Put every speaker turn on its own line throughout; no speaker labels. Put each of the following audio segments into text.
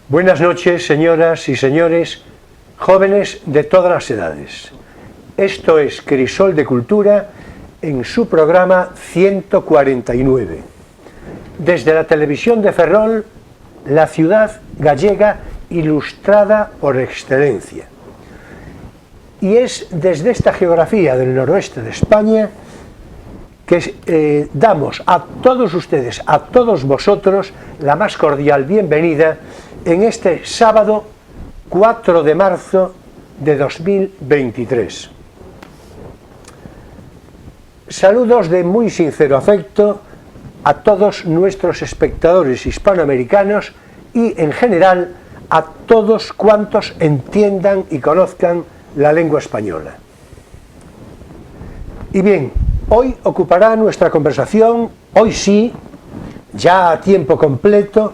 Buenas noches, señoras y señores, jóvenes de todas las edades. Esto es Crisol de Cultura en su programa 149. Desde la televisión de Ferrol, la ciudad gallega ilustrada por excelencia. Y es desde esta geografía del noroeste de España que damos a todos ustedes, a todos vosotros, la más cordial bienvenida en este sábado 4 de marzo de 2023. Saludos de muy sincero afecto a todos nuestros espectadores hispanoamericanos y en general a todos cuantos entiendan y conozcan la lengua española. Y bien, hoy ocupará nuestra conversación, hoy sí, ya a tiempo completo,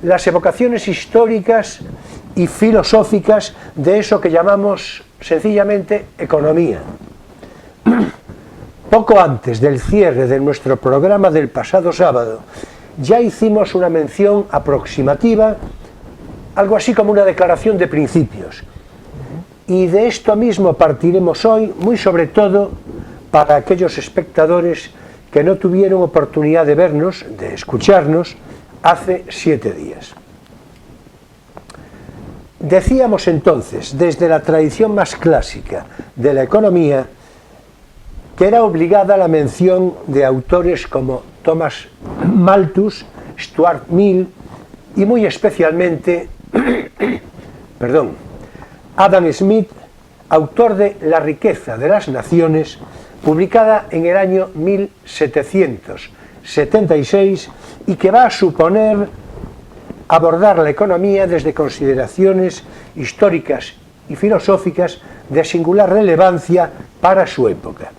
las evocaciones históricas y filosóficas de eso que llamamos sencillamente economía. Poco antes del cierre de nuestro programa del pasado sábado, ya hicimos una mención aproximativa, algo así como una declaración de principios. Y de esto mismo partiremos hoy, muy sobre todo para aquellos espectadores que no tuvieron oportunidad de vernos, de escucharnos, hace 7 días. Decíamos entonces, desde la tradición más clásica de la economía, que era obligada la mención de autores como Thomas Malthus, Stuart Mill y muy especialmente Adam Smith, autor de La riqueza de las naciones, publicada en el año 1776 y que va a suponer abordar la economía desde consideraciones históricas y filosóficas de singular relevancia para su época.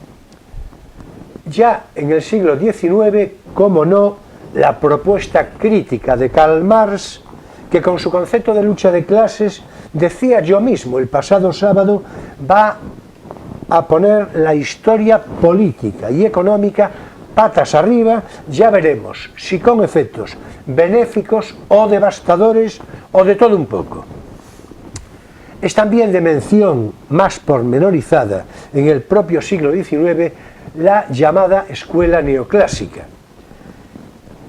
Ya en el siglo XIX, cómo no, la propuesta crítica de Karl Marx, que con su concepto de lucha de clases, decía yo mismo el pasado sábado, va a poner la historia política y económica patas arriba, ya veremos si con efectos benéficos o devastadores o de todo un poco. Es también de mención más pormenorizada en el propio siglo XIX la llamada escuela neoclásica.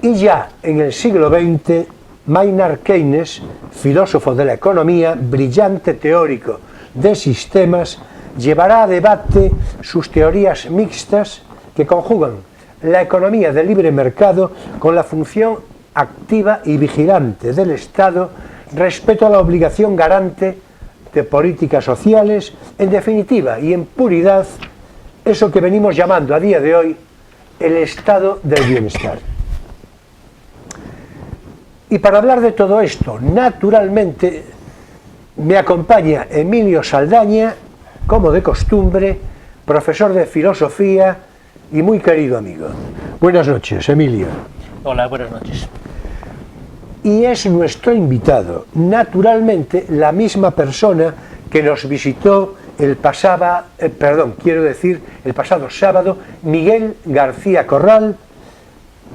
Y ya en el siglo XX, Maynard Keynes, filósofo de la economía, brillante teórico de sistemas, llevará a debate sus teorías mixtas que conjugan la economía del libre mercado con la función activa y vigilante del Estado respecto a la obligación garante de políticas sociales, en definitiva y en puridad, eso que venimos llamando a día de hoy el estado del bienestar. Y para hablar de todo esto, naturalmente, me acompaña Emilio Saldaña, como de costumbre, profesor de filosofía y muy querido amigo. Buenas noches, Emilio.
Hola, buenas noches.
Y es nuestro invitado, naturalmente, la misma persona que nos visitó el pasado sábado, Miguel García Corral.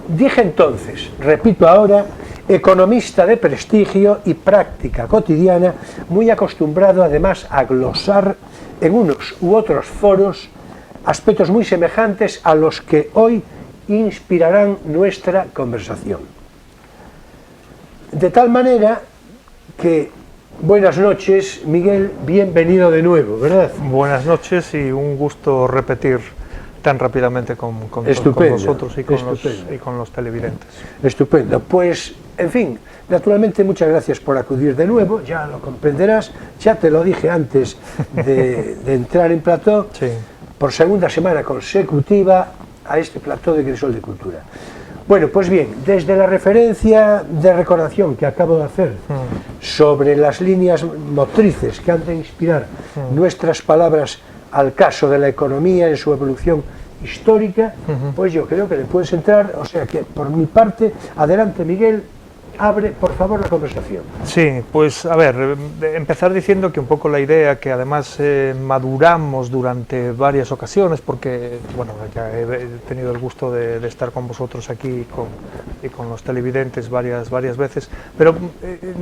Dije entonces, repito ahora, economista de prestigio y práctica cotidiana, muy acostumbrado además a glosar en unos u otros foros aspectos muy semejantes a los que hoy inspirarán nuestra conversación. De tal manera que, buenas noches, Miguel, bienvenido de nuevo, ¿verdad?
Buenas noches y un gusto repetir tan rápidamente con vosotros y con los televidentes.
Estupendo. Pues, en fin, naturalmente muchas gracias por acudir de nuevo, ya lo comprenderás, ya te lo dije antes de entrar en plató, sí. Por segunda semana consecutiva a este plató de Crisol de Cultura. Bueno, pues bien, desde la referencia de recordación que acabo de hacer sobre las líneas motrices que han de inspirar nuestras palabras al caso de la economía en su evolución histórica, pues yo creo que le puedes entrar, o sea que por mi parte, adelante Miguel, abre, por favor, la conversación.
Sí, pues a ver, empezar diciendo que un poco la idea que además maduramos durante varias ocasiones, porque bueno, ya he tenido el gusto de estar con vosotros aquí y con los televidentes varias veces, pero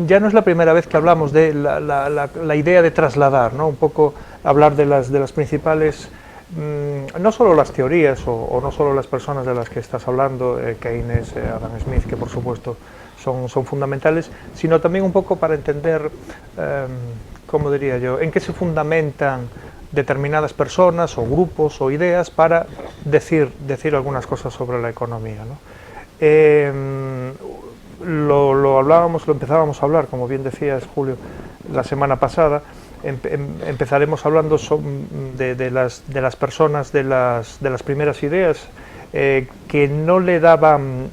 ya no es la primera vez que hablamos de la idea de trasladar, ¿no? Un poco hablar de las principales, no solo las teorías o no solo las personas de las que estás hablando, Keynes, Adam Smith, que por supuesto son fundamentales, sino también un poco para entender, ¿cómo diría yo?, en qué se fundamentan determinadas personas o grupos o ideas para decir algunas cosas sobre la economía, ¿no? Lo hablábamos, lo empezábamos a hablar, como bien decías, Julio, la semana pasada. Empezaremos hablando de las personas, de las primeras ideas, que no le daban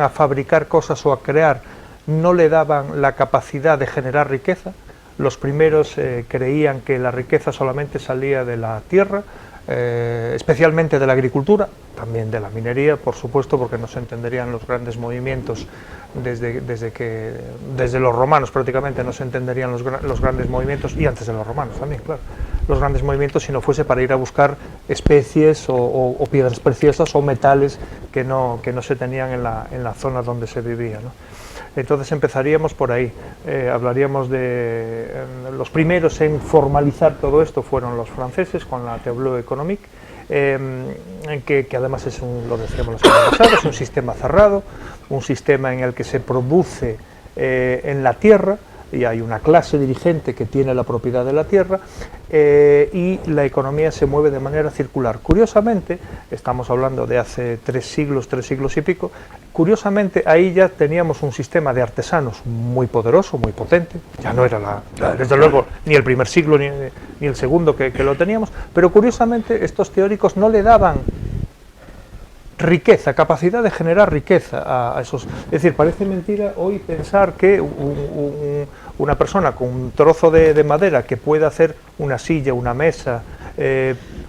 a fabricar cosas o a crear, no le daban la capacidad de generar riqueza. Los primeros creían que la riqueza solamente salía de la tierra, especialmente de la agricultura, también de la minería, por supuesto, porque no se entenderían los grandes movimientos desde los romanos prácticamente no se entenderían los grandes movimientos, y antes de los romanos también, claro, los grandes movimientos, si no fuese para ir a buscar especies o piedras preciosas o metales que no se tenían en la zona donde se vivía, ¿no? Entonces empezaríamos por ahí, hablaríamos de los primeros en formalizar todo esto fueron los franceses con la Tableau économique, que además es lo decíamos la semana pasada, es un sistema cerrado, un sistema en el que se produce en la tierra, y hay una clase dirigente que tiene la propiedad de la tierra, y la economía se mueve de manera circular. Curiosamente, estamos hablando de hace 3 siglos y pico, curiosamente ahí ya teníamos un sistema de artesanos muy poderoso, muy potente, ya no era desde luego ni el primer siglo ni el segundo que lo teníamos, pero curiosamente estos teóricos no le daban riqueza, capacidad de generar riqueza a esos. Es decir, parece mentira hoy pensar que una persona con un trozo de madera que pueda hacer una silla, una mesa,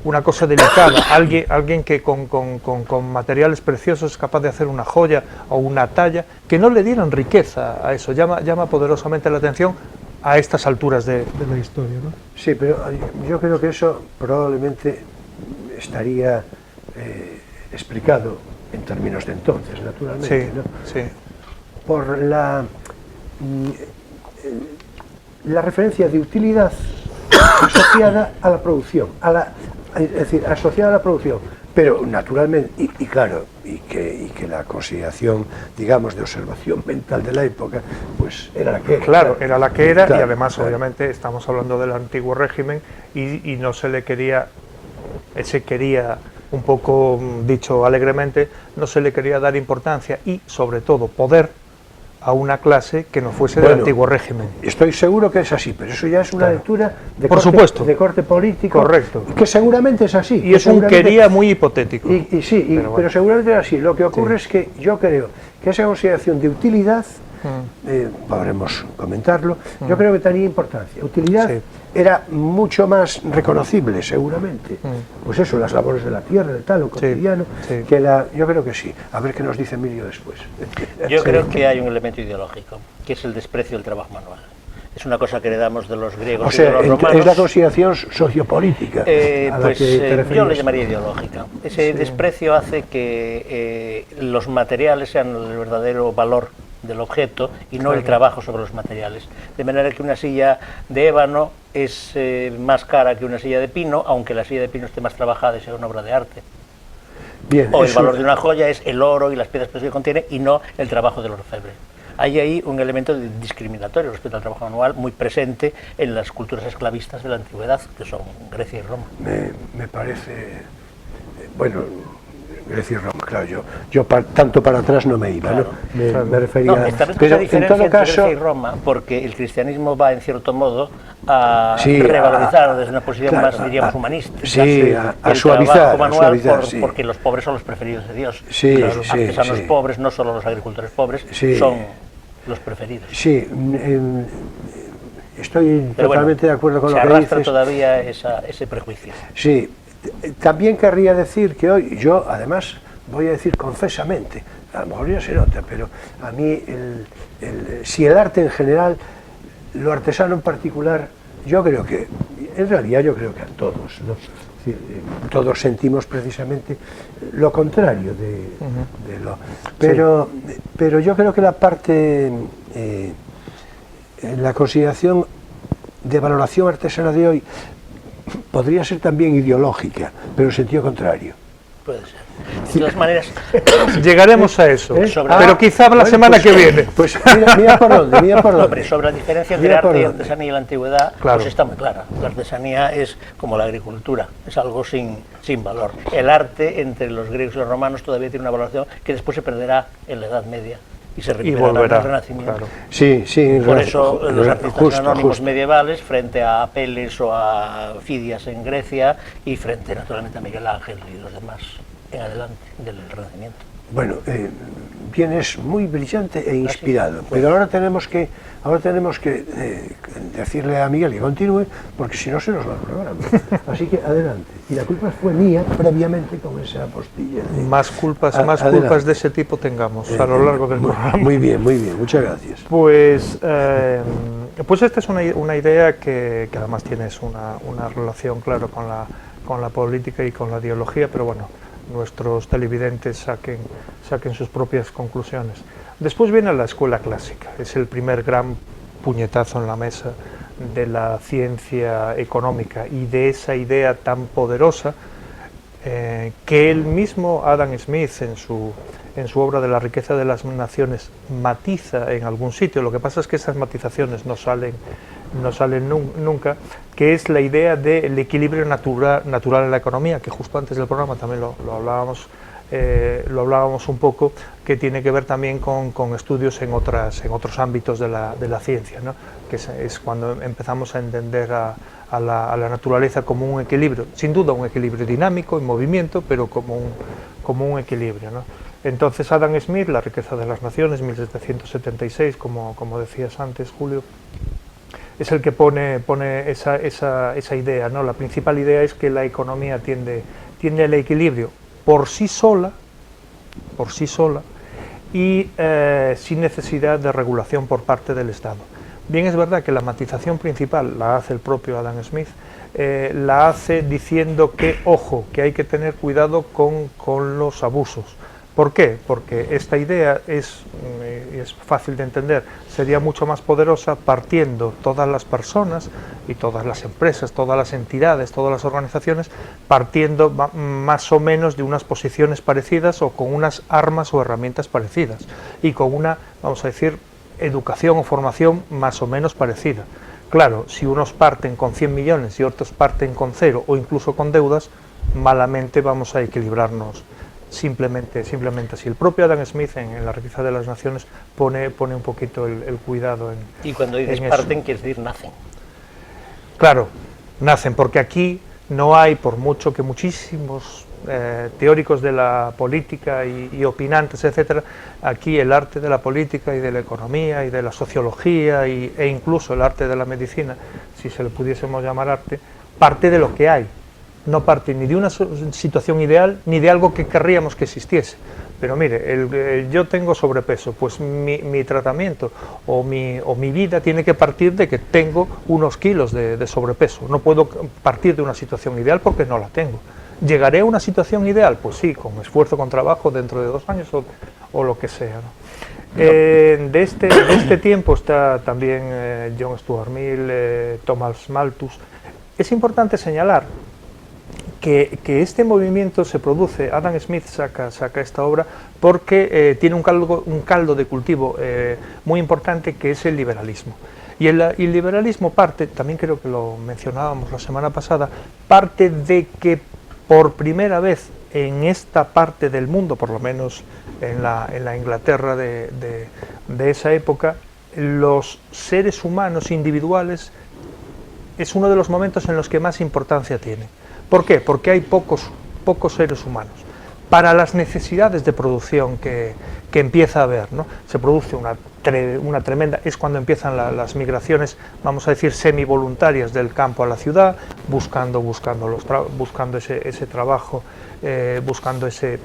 una cosa delicada, alguien que con materiales preciosos es capaz de hacer una joya o una talla, que no le dieran riqueza a eso, llama poderosamente la atención a estas alturas de la historia, ¿no?
Sí, pero yo creo que eso probablemente estaría explicado en términos de entonces, naturalmente,
sí,
¿no?
Sí.
Por la referencia de utilidad asociada a la producción, es decir, asociada a la producción, pero naturalmente, y claro, y que la consideración, digamos, de observación mental de la época, pues era la que era.
Claro, era la que era, claro, y además,
claro,
obviamente, estamos hablando del antiguo régimen, y no se le quería, un poco dicho alegremente, no se le quería dar importancia y, sobre todo, poder a una clase que no fuese del antiguo régimen.
Estoy seguro que es así, pero eso ya es una lectura de corte político.
Correcto.
Que seguramente es así.
Y es un quería muy hipotético.
Pero seguramente es así. Lo que ocurre es que yo creo que esa consideración de utilidad, podremos comentarlo, yo creo que tenía importancia. Utilidad era mucho más reconocible, seguramente. Pues eso, las labores de la tierra, de tal, lo cotidiano, que yo creo que sí. A ver qué nos dice Emilio después.
Yo creo que hay un elemento ideológico, que es el desprecio del trabajo manual. Es una cosa que heredamos de los griegos y de los romanos.
Es la consideración sociopolítica.
Pues yo le llamaría ideológica. Ese desprecio hace que los materiales sean el verdadero valor del objeto y no el trabajo sobre los materiales. De manera que una silla de ébano es más cara que una silla de pino, aunque la silla de pino esté más trabajada y sea una obra de arte.
Bien,
o el valor de una joya es el oro y las piedras preciosas que contiene y no el trabajo del orfebre. Hay ahí un elemento discriminatorio respecto al trabajo manual muy presente en las culturas esclavistas de la antigüedad, que son Grecia y Roma.
Me parece, bueno, Grecia y Roma, claro, yo tanto para atrás no me iba, claro, ¿no? Me refería
a... Pero en todo caso, Grecia y Roma, porque el cristianismo va, en cierto modo, a revalorizar desde una posición más, diríamos, humanista.
Sí, a suavizar,
porque los pobres son los preferidos de Dios.
Sí,
los artesanos pobres, no solo los agricultores pobres, son los preferidos.
Sí, estoy totalmente de acuerdo con lo que dices.
Se arrastra todavía ese prejuicio.
Sí. También querría decir que hoy, yo además voy a decir confesamente, a lo mejor ya se nota, pero a mí, si el arte en general, lo artesano en particular, yo creo que, en realidad yo creo que a todos, ¿no? Es decir, todos sentimos precisamente lo contrario de lo... Pero yo creo que la parte, la consideración de valoración artesana de hoy podría ser también ideológica, pero en sentido contrario.
Puede ser. De todas maneras,
llegaremos a eso, pero quizá la semana que viene.
Pues mira por dónde,
Hombre, sobre la diferencia entre arte y artesanía y la antigüedad, pues está muy clara. La artesanía es como la agricultura, es algo sin valor. El arte entre los griegos y los romanos todavía tiene una valoración que después se perderá en la Edad Media y se recuperará en el Renacimiento.
Claro. Sí, sí.
Por eso los artistas anónimos medievales, frente a Apeles o a Fidias en Grecia, y frente naturalmente a Miguel Ángel y los demás en adelante del Renacimiento.
Bueno, vienes muy brillante e inspirado, pero ahora tenemos que decirle a Miguel que continúe, porque si no se nos va el programa. Así que adelante. Y la culpa fue mía previamente con esa postilla.
Más culpas de ese tipo tengamos a lo largo del programa.
Muy bien, muchas gracias.
Pues esta es una idea que además tienes una relación, claro, con la política y con la ideología, pero bueno, nuestros televidentes saquen sus propias conclusiones. Después viene la escuela clásica, es el primer gran puñetazo en la mesa de la ciencia económica y de esa idea tan poderosa que el mismo Adam Smith en su obra de la riqueza de las naciones matiza en algún sitio. Lo que pasa es que esas matizaciones no salen nunca, que es la idea del equilibrio natural en la economía, que justo antes del programa también lo hablábamos un poco, que tiene que ver también con estudios en otros ámbitos de la ciencia, ¿no? Que es cuando empezamos a entender a la naturaleza como un equilibrio, sin duda un equilibrio dinámico, en movimiento, pero como un equilibrio, ¿no? Entonces Adam Smith, La riqueza de las naciones, 1776, como decías antes, Julio, es el que pone esa idea, ¿no? La principal idea es que la economía tiende al equilibrio por sí sola y sin necesidad de regulación por parte del Estado. Bien, es verdad que la matización principal la hace el propio Adam Smith, la hace diciendo que, ojo, que hay que tener cuidado con los abusos. ¿Por qué? Porque esta idea es fácil de entender, sería mucho más poderosa partiendo todas las personas y todas las empresas, todas las entidades, todas las organizaciones, partiendo más o menos de unas posiciones parecidas o con unas armas o herramientas parecidas y con una, vamos a decir, educación o formación más o menos parecida. Claro, si unos parten con 100 millones y otros parten con 0 o incluso con deudas, malamente vamos a equilibrarnos. Simplemente así. El propio Adam Smith en La riqueza de las naciones pone un poquito el cuidado en
y cuando dices parten, quieres decir nacen.
Claro, nacen, porque aquí no hay, por mucho que muchísimos teóricos de la política y opinantes, etcétera, aquí el arte de la política y de la economía y de la sociología e incluso el arte de la medicina, si se le pudiésemos llamar arte, parte de lo que hay. No parte ni de una situación ideal ni de algo que querríamos que existiese. Pero mire, yo tengo sobrepeso, pues mi tratamiento o mi vida tiene que partir de que tengo unos kilos de sobrepeso. No puedo partir de una situación ideal porque no la tengo. ¿Llegaré a una situación ideal? Pues sí, con esfuerzo, con trabajo, dentro de 2 años o lo que sea, ¿no? De este tiempo está también John Stuart Mill, Thomas Malthus. Es importante señalar que este movimiento se produce, Adam Smith saca esta obra porque tiene un caldo de cultivo muy importante, que es el liberalismo. Y el liberalismo parte, también creo que lo mencionábamos la semana pasada, parte de que por primera vez en esta parte del mundo, por lo menos en la Inglaterra de esa época, los seres humanos individuales es uno de los momentos en los que más importancia tienen. ¿Por qué? Porque hay pocos seres humanos. Para las necesidades de producción que empieza a haber, ¿no? Se produce una tremenda, es cuando empiezan las migraciones, vamos a decir, semi-voluntarias del campo a la ciudad, buscando ese trabajo, buscando ese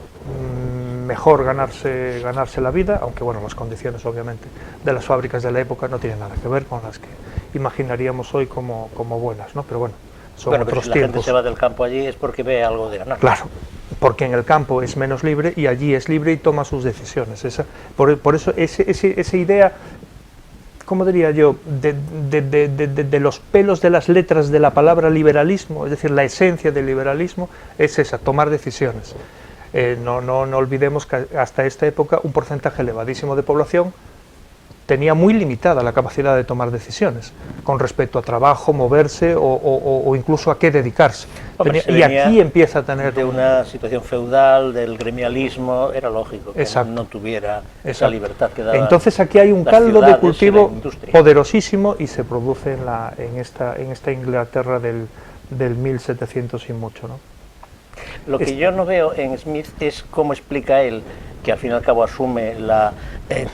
mejor ganarse la vida, aunque bueno, las condiciones obviamente de las fábricas de la época no tienen nada que ver con las que imaginaríamos hoy como buenas, ¿no? Pero bueno, son
pero
otros
si
tiempos.
La gente se va del campo allí es porque ve algo de ganar.
Claro, porque en el campo es menos libre y allí es libre y toma sus decisiones. Por eso esa idea, ¿cómo diría yo?, de los pelos de las letras de la palabra liberalismo, es decir, la esencia del liberalismo es esa, tomar decisiones. No olvidemos que hasta esta época un porcentaje elevadísimo de población tenía muy limitada la capacidad de tomar decisiones con respecto a trabajo, moverse o incluso a qué dedicarse.
Hombre,
y aquí empieza a tener...
De una situación feudal, del gremialismo, era lógico que no tuviera esa libertad que daba.
Entonces aquí hay un caldo de cultivo poderosísimo y se produce en esta Inglaterra del 1700 y mucho, ¿no?
Lo que yo no veo en Smith es cómo explica él, que al fin y al cabo asume la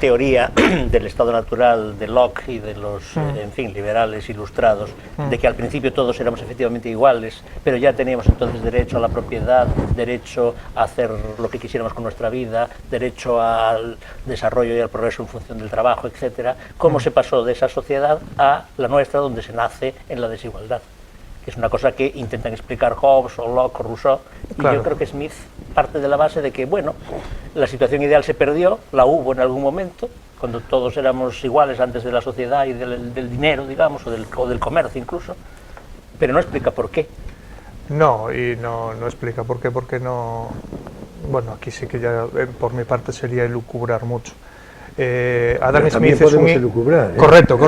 teoría del estado natural de Locke y de los, en fin, liberales ilustrados, de que al principio todos éramos efectivamente iguales, pero ya teníamos entonces derecho a la propiedad, derecho a hacer lo que quisiéramos con nuestra vida, derecho al desarrollo y al progreso en función del trabajo, etcétera. ¿Cómo se pasó de esa sociedad a la nuestra, donde se nace en la desigualdad? Es una cosa que intentan explicar Hobbes o Locke o Rousseau, y claro, yo creo que Smith parte de la base de que, bueno, la situación ideal se perdió, la hubo en algún momento, cuando todos éramos iguales antes de la sociedad y del dinero, digamos, o del comercio incluso, pero no explica por qué.
No, y no explica por qué, porque no... Bueno, aquí sí que ya por mi parte sería elucubrar mucho. Adam Smith es un...
elucubrar, ¿eh?
Correcto.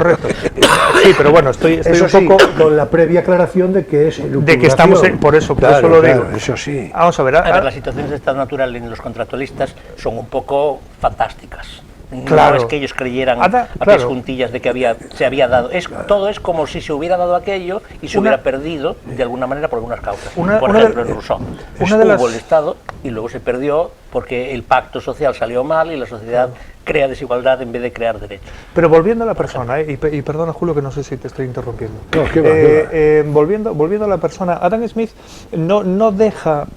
Sí, pero bueno, estoy
eso
un poco...
Sí, con la previa aclaración de que es elucubración.
De que estamos por eso lo digo.
Eso sí.
Vamos a ver.
Las situaciones de estado natural en los contractualistas son un poco fantásticas.
Claro.
No es que ellos creyeran a pies juntillas de que se había dado. Todo es como si se hubiera dado aquello y se hubiera perdido de alguna manera por algunas causas. Por ejemplo, en Rousseau. Hubo el Estado y luego se perdió porque el pacto social salió mal y la sociedad crea desigualdad en vez de crear derechos.
Pero volviendo a la persona, y perdona Julio que no sé si te estoy interrumpiendo.
No, ¿qué va?
Volviendo a la persona, Adam Smith no deja,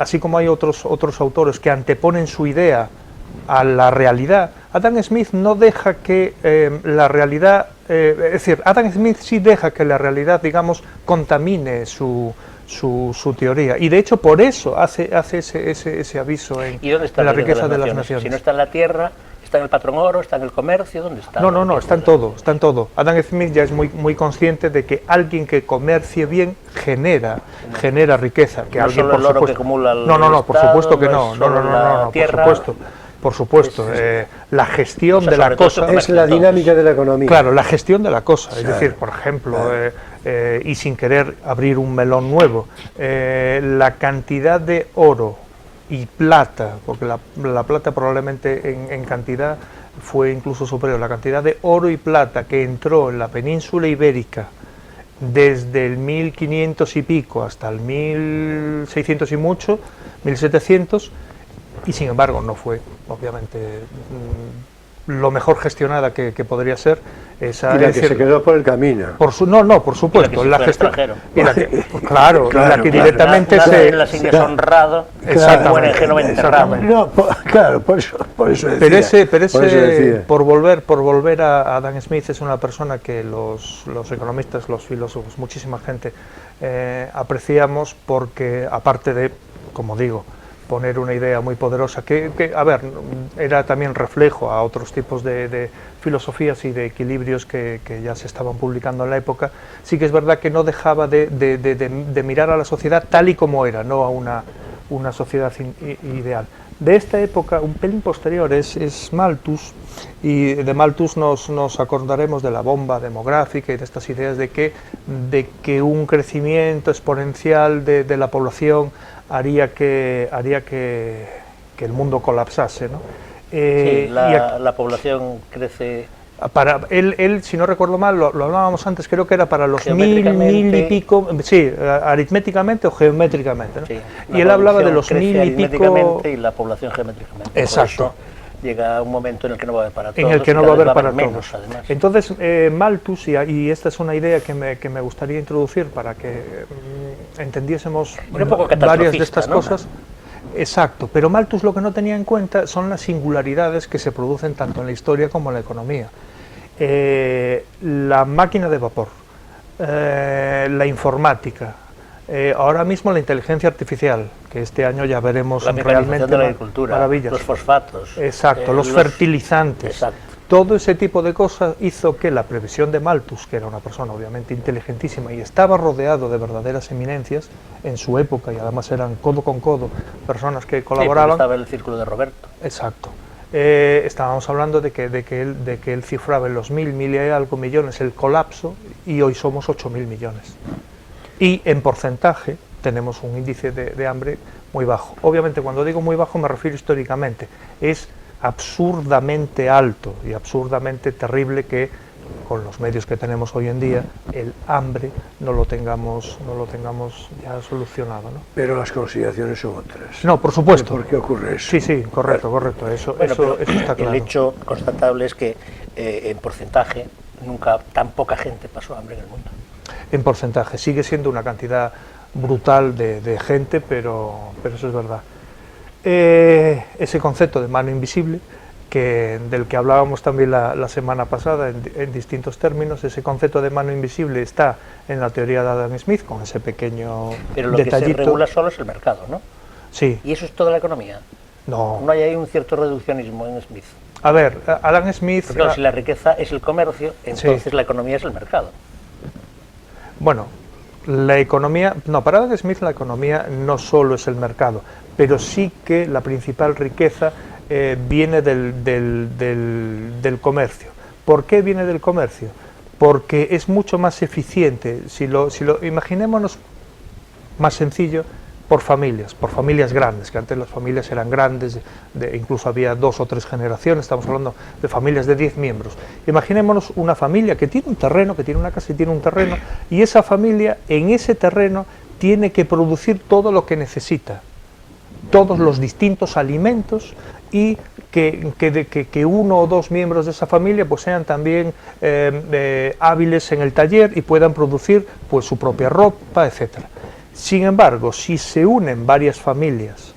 así como hay otros autores que anteponen su idea a la realidad, Adam Smith no deja que la realidad, es decir, Adam Smith sí deja que la realidad, digamos, contamine su teoría, y de hecho por eso hace ese aviso en la riqueza de las naciones.
Si no está en la tierra, está en el patrón oro, está en el comercio, ¿dónde está?
No, está en todo. Adam Smith ya es muy consciente de que alguien que comercie bien genera riqueza. Que
no
alguien,
solo el oro que acumula el
No, por supuesto que no.
Tierra,
por supuesto. La gestión de la cosa...
Es la dinámica de la economía.
Claro, la gestión de la cosa. Es decir, por ejemplo, y sin querer abrir un melón nuevo, la cantidad de oro y plata, porque la plata probablemente en cantidad fue incluso superior, la cantidad de oro y plata que entró en la península ibérica desde el 1500 y pico hasta el 1600 y mucho, 1700, y sin embargo no fue, obviamente, lo mejor gestionada que podría ser esa.
Y la que se quedó por el camino.
Por supuesto.
La gestión.
Claro, la que directamente se...
Las Indias honrado, muere en Génova enterrado.
No, claro, por eso decía.
Pero por volver a Adam Smith, es una persona que los economistas, los filósofos, muchísima gente apreciamos, porque aparte de, como digo, poner una idea muy poderosa, que a ver, era también reflejo a otros tipos de filosofías y de equilibrios que ya se estaban publicando en la época. Sí que es verdad que no dejaba de mirar a la sociedad tal y como era, no a una sociedad ideal. De esta época, un pelín posterior, es Malthus, y de Malthus nos acordaremos de la bomba demográfica y de estas ideas de que un crecimiento exponencial de la población haría que el mundo colapsase, ¿no?
Sí, la población crece...
Para él, si no recuerdo mal, lo hablábamos antes, creo que era para los mil y pico, sí, aritméticamente o geométricamente, ¿no? Sí, y él hablaba de los 1000 y pico...
y la población geométricamente.
Exacto.
Llega un momento en el que no va a haber para todos.
En el que no va a haber para
menos,
todos.
Además.
Entonces, Malthus, y esta es una idea que me gustaría introducir para que entendiésemos varias de estas cosas. Exacto, pero Malthus lo que no tenía en cuenta son las singularidades que se producen tanto en la historia como en la economía. La máquina de vapor, la informática, ahora mismo la inteligencia artificial, que este año ya veremos
la
realmente
de la agricultura,
maravillas.
Los fosfatos.
Exacto, los fertilizantes.
Exacto.
Todo ese tipo de cosas hizo que la previsión de Malthus, que era una persona obviamente inteligentísima y estaba rodeado de verdaderas eminencias en su época, y además eran codo con codo personas que colaboraban.
Sí, estaba en el círculo de Roberto.
Exacto. Estábamos hablando de que él cifraba en los 1000 y algo millones el colapso, y hoy somos 8000 millones. Y en porcentaje tenemos un índice de hambre muy bajo. Obviamente, cuando digo muy bajo me refiero históricamente. Es absurdamente alto y absurdamente terrible que con los medios que tenemos hoy en día el hambre no lo tengamos ya solucionado, ¿no?
Pero las consideraciones son otras.
No, por supuesto.
¿Por qué ocurre eso?
Sí, sí, correcto. Eso está claro.
El hecho constatable es que en porcentaje nunca tan poca gente pasó hambre en el mundo.
En porcentaje sigue siendo una cantidad brutal de gente, pero eso es verdad. Ese concepto de mano invisible, del que hablábamos también la semana pasada en distintos términos, ese concepto de mano invisible está en la teoría de Adam Smith, con ese pequeño
Pero lo
detallito.
que se regula solo es el mercado, ¿no?
Sí.
¿Y eso es toda la economía?
No.
¿No hay ahí un cierto reduccionismo en Smith?
A ver, Adam Smith...
Porque claro, si la riqueza es el comercio, entonces sí, la economía es el mercado.
Bueno, la economía... No, para Adam Smith la economía no solo es el mercado, pero sí que la principal riqueza viene del comercio. ¿Por qué viene del comercio? Porque es mucho más eficiente, imaginémonos más sencillo, por familias grandes, que antes las familias eran grandes, incluso había 2 o 3 generaciones, estamos hablando de familias de 10 miembros. Imaginémonos una familia que tiene un terreno, que tiene una casa y tiene un terreno, y esa familia en ese terreno tiene que producir todo lo que necesita, todos los distintos alimentos, y que 1 o 2 miembros de esa familia pues sean también hábiles en el taller y puedan producir pues su propia ropa, etcétera. Sin embargo, si se unen varias familias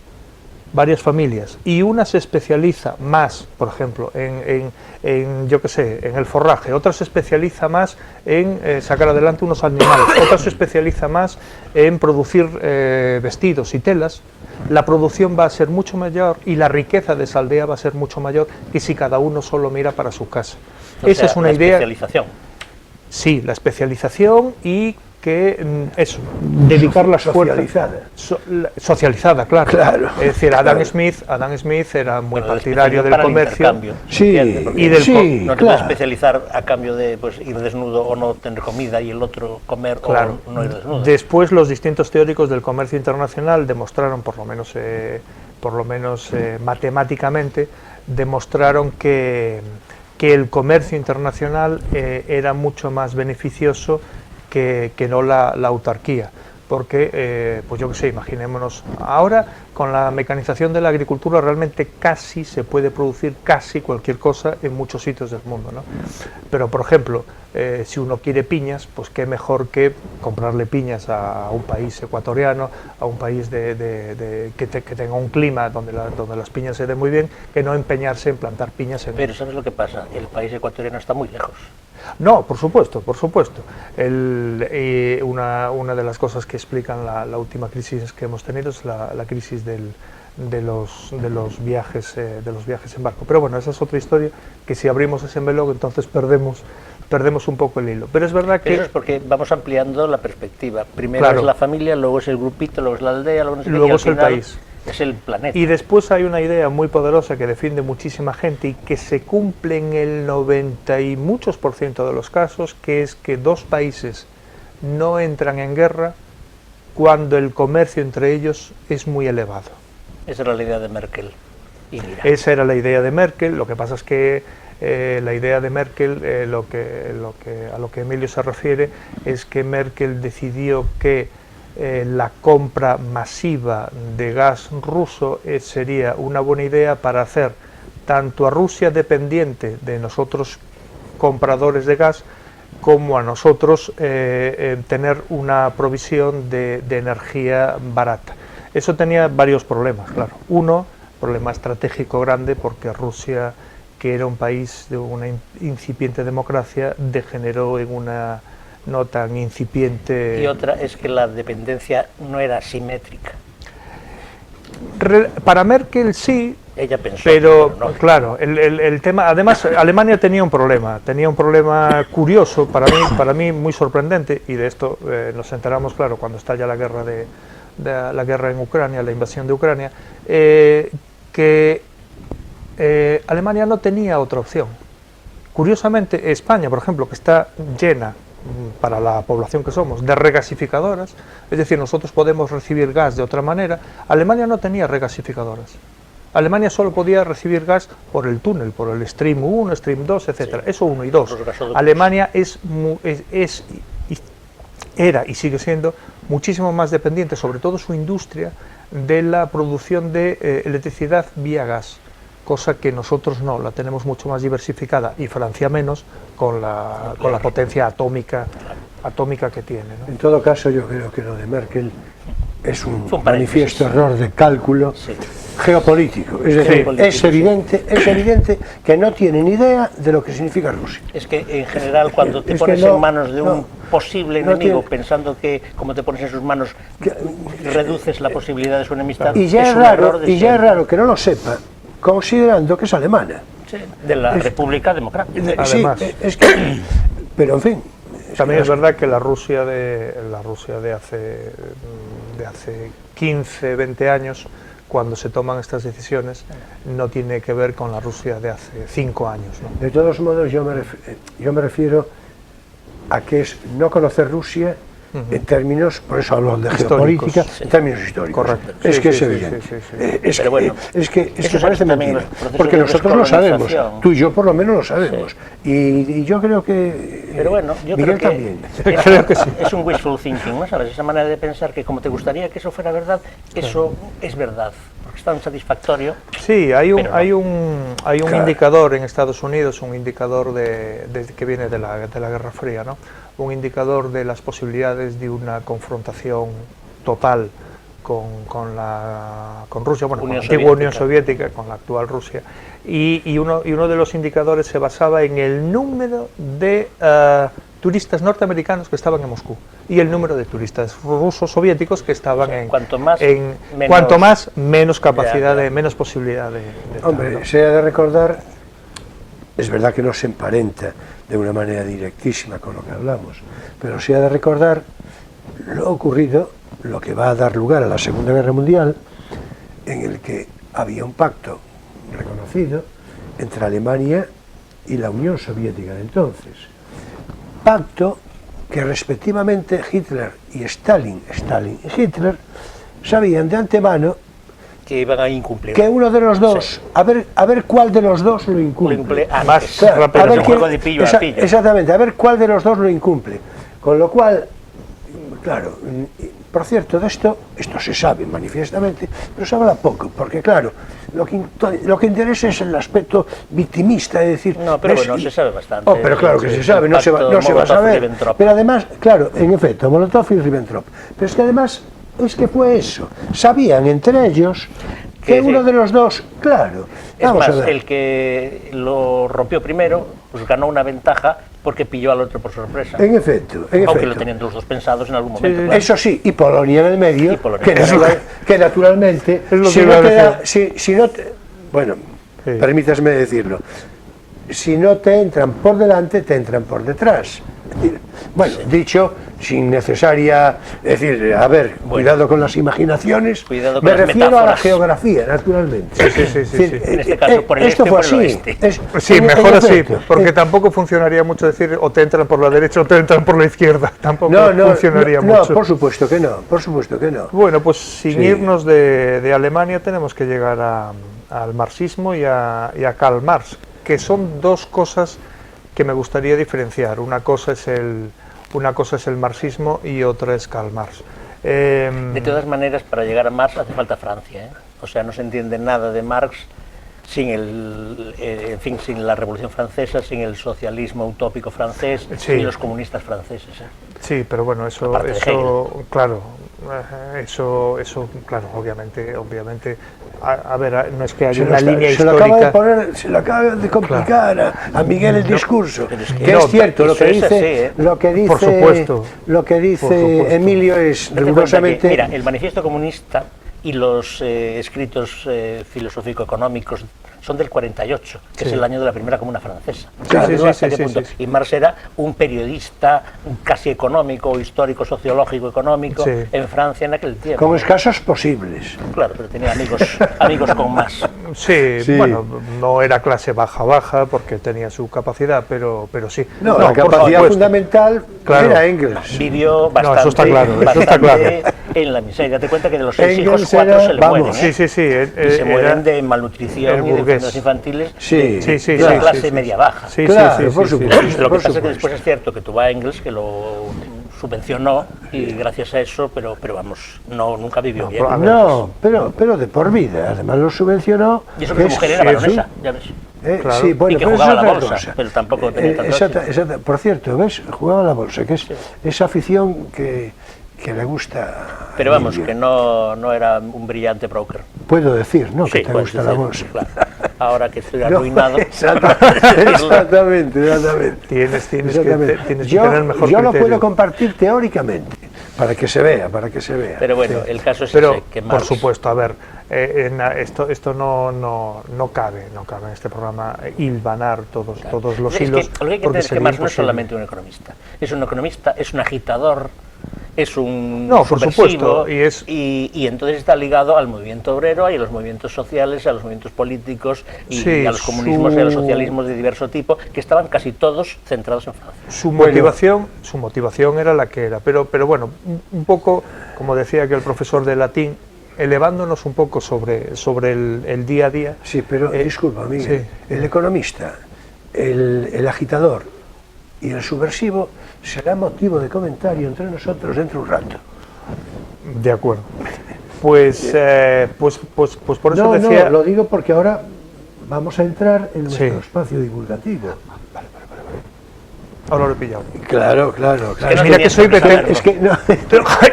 y una se especializa más, por ejemplo, en el forraje, otra se especializa más en sacar adelante unos animales, otra se especializa más en producir vestidos y telas, la producción va a ser mucho mayor y la riqueza de esa aldea va a ser mucho mayor que si cada uno solo mira para su casa. Esa es una idea.
Especialización.
Sí, la especialización y que dedicar las fuerzas socializada, claro. Es decir, Adam Smith era muy partidario del comercio.
Sí,
no te puedes especializar a cambio de ir desnudo o no tener comida y el otro comer o no ir desnudo.
Después los distintos teóricos del comercio internacional demostraron, por lo menos matemáticamente, demostraron que el comercio internacional era mucho más beneficioso que no la autarquía, porque, pues yo qué sé, imaginémonos, ahora con la mecanización de la agricultura realmente casi se puede producir casi cualquier cosa en muchos sitios del mundo, ¿no? Pero, por ejemplo, si uno quiere piñas, pues qué mejor que comprarle piñas a un país ecuatoriano, a un país que tenga un clima donde las piñas se den muy bien, que no empeñarse en plantar piñas en...
Pero ¿sabes lo que pasa? El país ecuatoriano está muy lejos.
No, por supuesto. Una de las cosas que explican la última crisis que hemos tenido es la crisis de los viajes en barco. Pero bueno, esa es otra historia que si abrimos ese melón entonces perdemos un poco el hilo. Pero es verdad que...
Eso es porque vamos ampliando la perspectiva. Primero es la familia, luego es el grupito, luego es la aldea, luego
es el país.
Es el planeta.
Y después hay una idea muy poderosa que defiende muchísima gente y que se cumple en el 90 y muchos % de los casos, que es que 2 países no entran en guerra cuando el comercio entre ellos es muy elevado.
Esa era la idea de Merkel.
Esa era la idea de Merkel. Lo que pasa es que la idea de Merkel, a lo que Emilio se refiere, es que Merkel decidió que la compra masiva de gas ruso sería una buena idea para hacer tanto a Rusia dependiente de nosotros compradores de gas, como a nosotros tener una provisión de energía barata. Eso tenía varios problemas, claro. Uno, problema estratégico grande, porque Rusia, que era un país de una incipiente democracia, degeneró en una no tan incipiente...
Y otra es que la dependencia no era simétrica.
Para Merkel sí,
ella pensó,
pero
no.
Claro, el tema, además Alemania tenía un problema curioso, para mí muy sorprendente, y de esto nos enteramos, claro, cuando estalla la guerra la guerra en Ucrania, la invasión de Ucrania, que Alemania no tenía otra opción. Curiosamente, España, por ejemplo, que está llena, para la población que somos, de regasificadoras, es decir, nosotros podemos recibir gas de otra manera. Alemania no tenía regasificadoras. Alemania solo podía recibir gas por el túnel, por el Stream 1, Stream 2, etc. Eso 1 y 2. Alemania era y sigue siendo muchísimo más dependiente, sobre todo su industria, de la producción de electricidad vía gas, cosa que nosotros no, la tenemos mucho más diversificada, y Francia menos, con la potencia atómica que tiene, ¿no?
En todo caso, yo creo que lo de Merkel es un manifiesto error de cálculo geopolítico. Es decir, es evidente que no tiene ni idea de lo que significa Rusia.
Es que en general cuando te pones en manos de un posible enemigo, pensando que como te pones en sus manos reduces la posibilidad de su enemistad,
y ya es raro que no lo sepa, considerando que es alemana.
Sí, de la República Democrática.
Además.
Sí, es que, pero en fin.
También es verdad que la Rusia de hace 15, 20 años, cuando se toman estas decisiones, no tiene que ver con la Rusia de hace 5 años, ¿no?
De todos modos, yo me refiero a que es no conocer Rusia en términos, por eso hablo de geopolítica, en términos históricos.
Correcto.
Es que es evidente.
Pero bueno,
es que parece mentira, porque nosotros lo sabemos, tú y yo por lo menos lo sabemos, y yo creo que
pero bueno, yo
Miguel
creo
también.
Creo que sí.
Es un wishful thinking, ¿no sabes? Esa manera de pensar que como te gustaría que eso fuera verdad, eso es verdad, porque es tan satisfactorio.
Sí, hay un indicador en Estados Unidos, un indicador que viene de la Guerra Fría, ¿no? Un indicador de las posibilidades de una confrontación total con Rusia, bueno, con la antigua Unión Soviética, con la actual Rusia, y uno de los indicadores se basaba en el número de turistas norteamericanos que estaban en Moscú y el número de turistas rusos soviéticos que estaban
cuanto más,
menos capacidad menos posibilidad de
hombre, se ha de recordar, es verdad que no se emparenta de una manera directísima con lo que hablamos, pero se ha de recordar lo ocurrido, lo que va a dar lugar a la Segunda Guerra Mundial, en el que había un pacto reconocido entre Alemania y la Unión Soviética de entonces. Pacto que respectivamente Hitler y Stalin y Hitler sabían de antemano
que iban a incumplir.
Que uno de los dos, a ver cuál de los dos lo incumple.
Más
claro,
rápido, a ver juego de pillo a pillo.
Exactamente, a ver cuál de los dos lo incumple. Con lo cual, claro, por cierto, de esto se sabe manifiestamente, pero se habla poco, porque claro, lo que interesa es el aspecto victimista, es decir...
No, pero bueno, se sabe bastante.
Oh, pero claro que se sabe, no se va a saber. Pero además, claro, en efecto, Molotov y Ribbentrop, pero es que además... Es que fue eso, sabían entre ellos que uno de los dos, claro,
vamos a ver. El que lo rompió primero, pues ganó una ventaja porque pilló al otro por sorpresa.
En efecto.
Aunque lo tenían los dos pensados en algún momento.
Claro. Eso sí, y Polonia en el medio, que naturalmente, bueno, permítasme decirlo, si no te entran por delante, te entran por detrás. Bueno, dicho sin necesaria, es decir, a ver, cuidado con las imaginaciones, me refiero a la geografía, naturalmente.
Sí.
En este caso, por el
esto
este
fue
o por el oeste.
Sí, mejor así, porque tampoco funcionaría mucho decir o te entran por la derecha o te entran por la izquierda, tampoco funcionaría mucho.
No, por supuesto que no.
Bueno, pues sin irnos de Alemania tenemos que llegar al marxismo y a Karl Marx, que son dos cosas que me gustaría diferenciar. Una cosa es el marxismo y otra es Karl Marx.
De todas maneras, para llegar a Marx hace falta Francia, ¿eh? O sea, no se entiende nada de Marx sin la Revolución Francesa, sin el socialismo utópico francés, sin los comunistas franceses, ¿eh?
Sí, pero bueno, eso
claro,
Eso, claro, obviamente, a ver, no es que haya una línea
se
histórica.
Se lo acaba de complicar a Miguel el discurso, que
no,
es cierto, lo que dice,
por supuesto,
Emilio es rigurosamente...
Mira, el Manifiesto Comunista y los escritos filosófico-económicos son del 48, que es el año de la primera Comuna Francesa. Y Marx era un periodista casi económico, histórico, sociológico, económico, en Francia en aquel tiempo.
Con escasos posibles.
Claro, pero tenía amigos con más.
Sí, bueno, no era clase baja, porque tenía su capacidad, pero sí.
No, la capacidad fundamental era Engels.
Vivió bastante,
eso está claro.
En la miseria. Date cuenta que de los 6 hijos, 4 se le mueren.
Sí.
Se mueren de malnutrición y de enfermedades infantiles de la clase media-baja.
Por supuesto.
Lo que pasa es que después es cierto que tuvo a Engels, que lo subvencionó, y gracias a eso, pero vamos, nunca vivió bien.
Pero de por vida, además lo subvencionó.
Y eso que su mujer era baronesa, ya ves.
Sí, bueno,
y que jugaba a la bolsa, pero tampoco tenía tanto.
Por cierto, ¿ves? Jugaba a la bolsa, que es esa afición que le gusta.
Pero vamos, que no era un brillante broker.
Puedo decir, ¿no? Que te gusta la bolsa.
Claro. Ahora que estoy arruinado.
Exactamente.
Tienes que tener mejor
yo lo
criterio.
puedo compartir teóricamente, para que se vea.
Pero bueno, el caso es
ese,
que Marx...
Por supuesto, a ver, esto no cabe en este programa hilvanar todos los hilos.
Lo que hay que entender es que Marx no es solamente un economista, es un agitador, es un subversivo, y entonces está ligado al movimiento obrero y a los movimientos sociales, a los movimientos políticos y a los comunismos y a los socialismos de diverso tipo, que estaban casi todos centrados en Francia.
Su motivación era la que era, pero bueno, un poco, como decía que el profesor de latín, elevándonos un poco sobre el día a día.
Sí, pero disculpa, Miguel, el economista, el agitador y el subversivo será motivo de comentario entre nosotros dentro de un rato.
De acuerdo. Pues por eso decía...
No, lo digo porque ahora vamos a entrar en nuestro espacio divulgativo. Vale.
Ahora lo he pillado.
Claro.
Mira que soy veterano.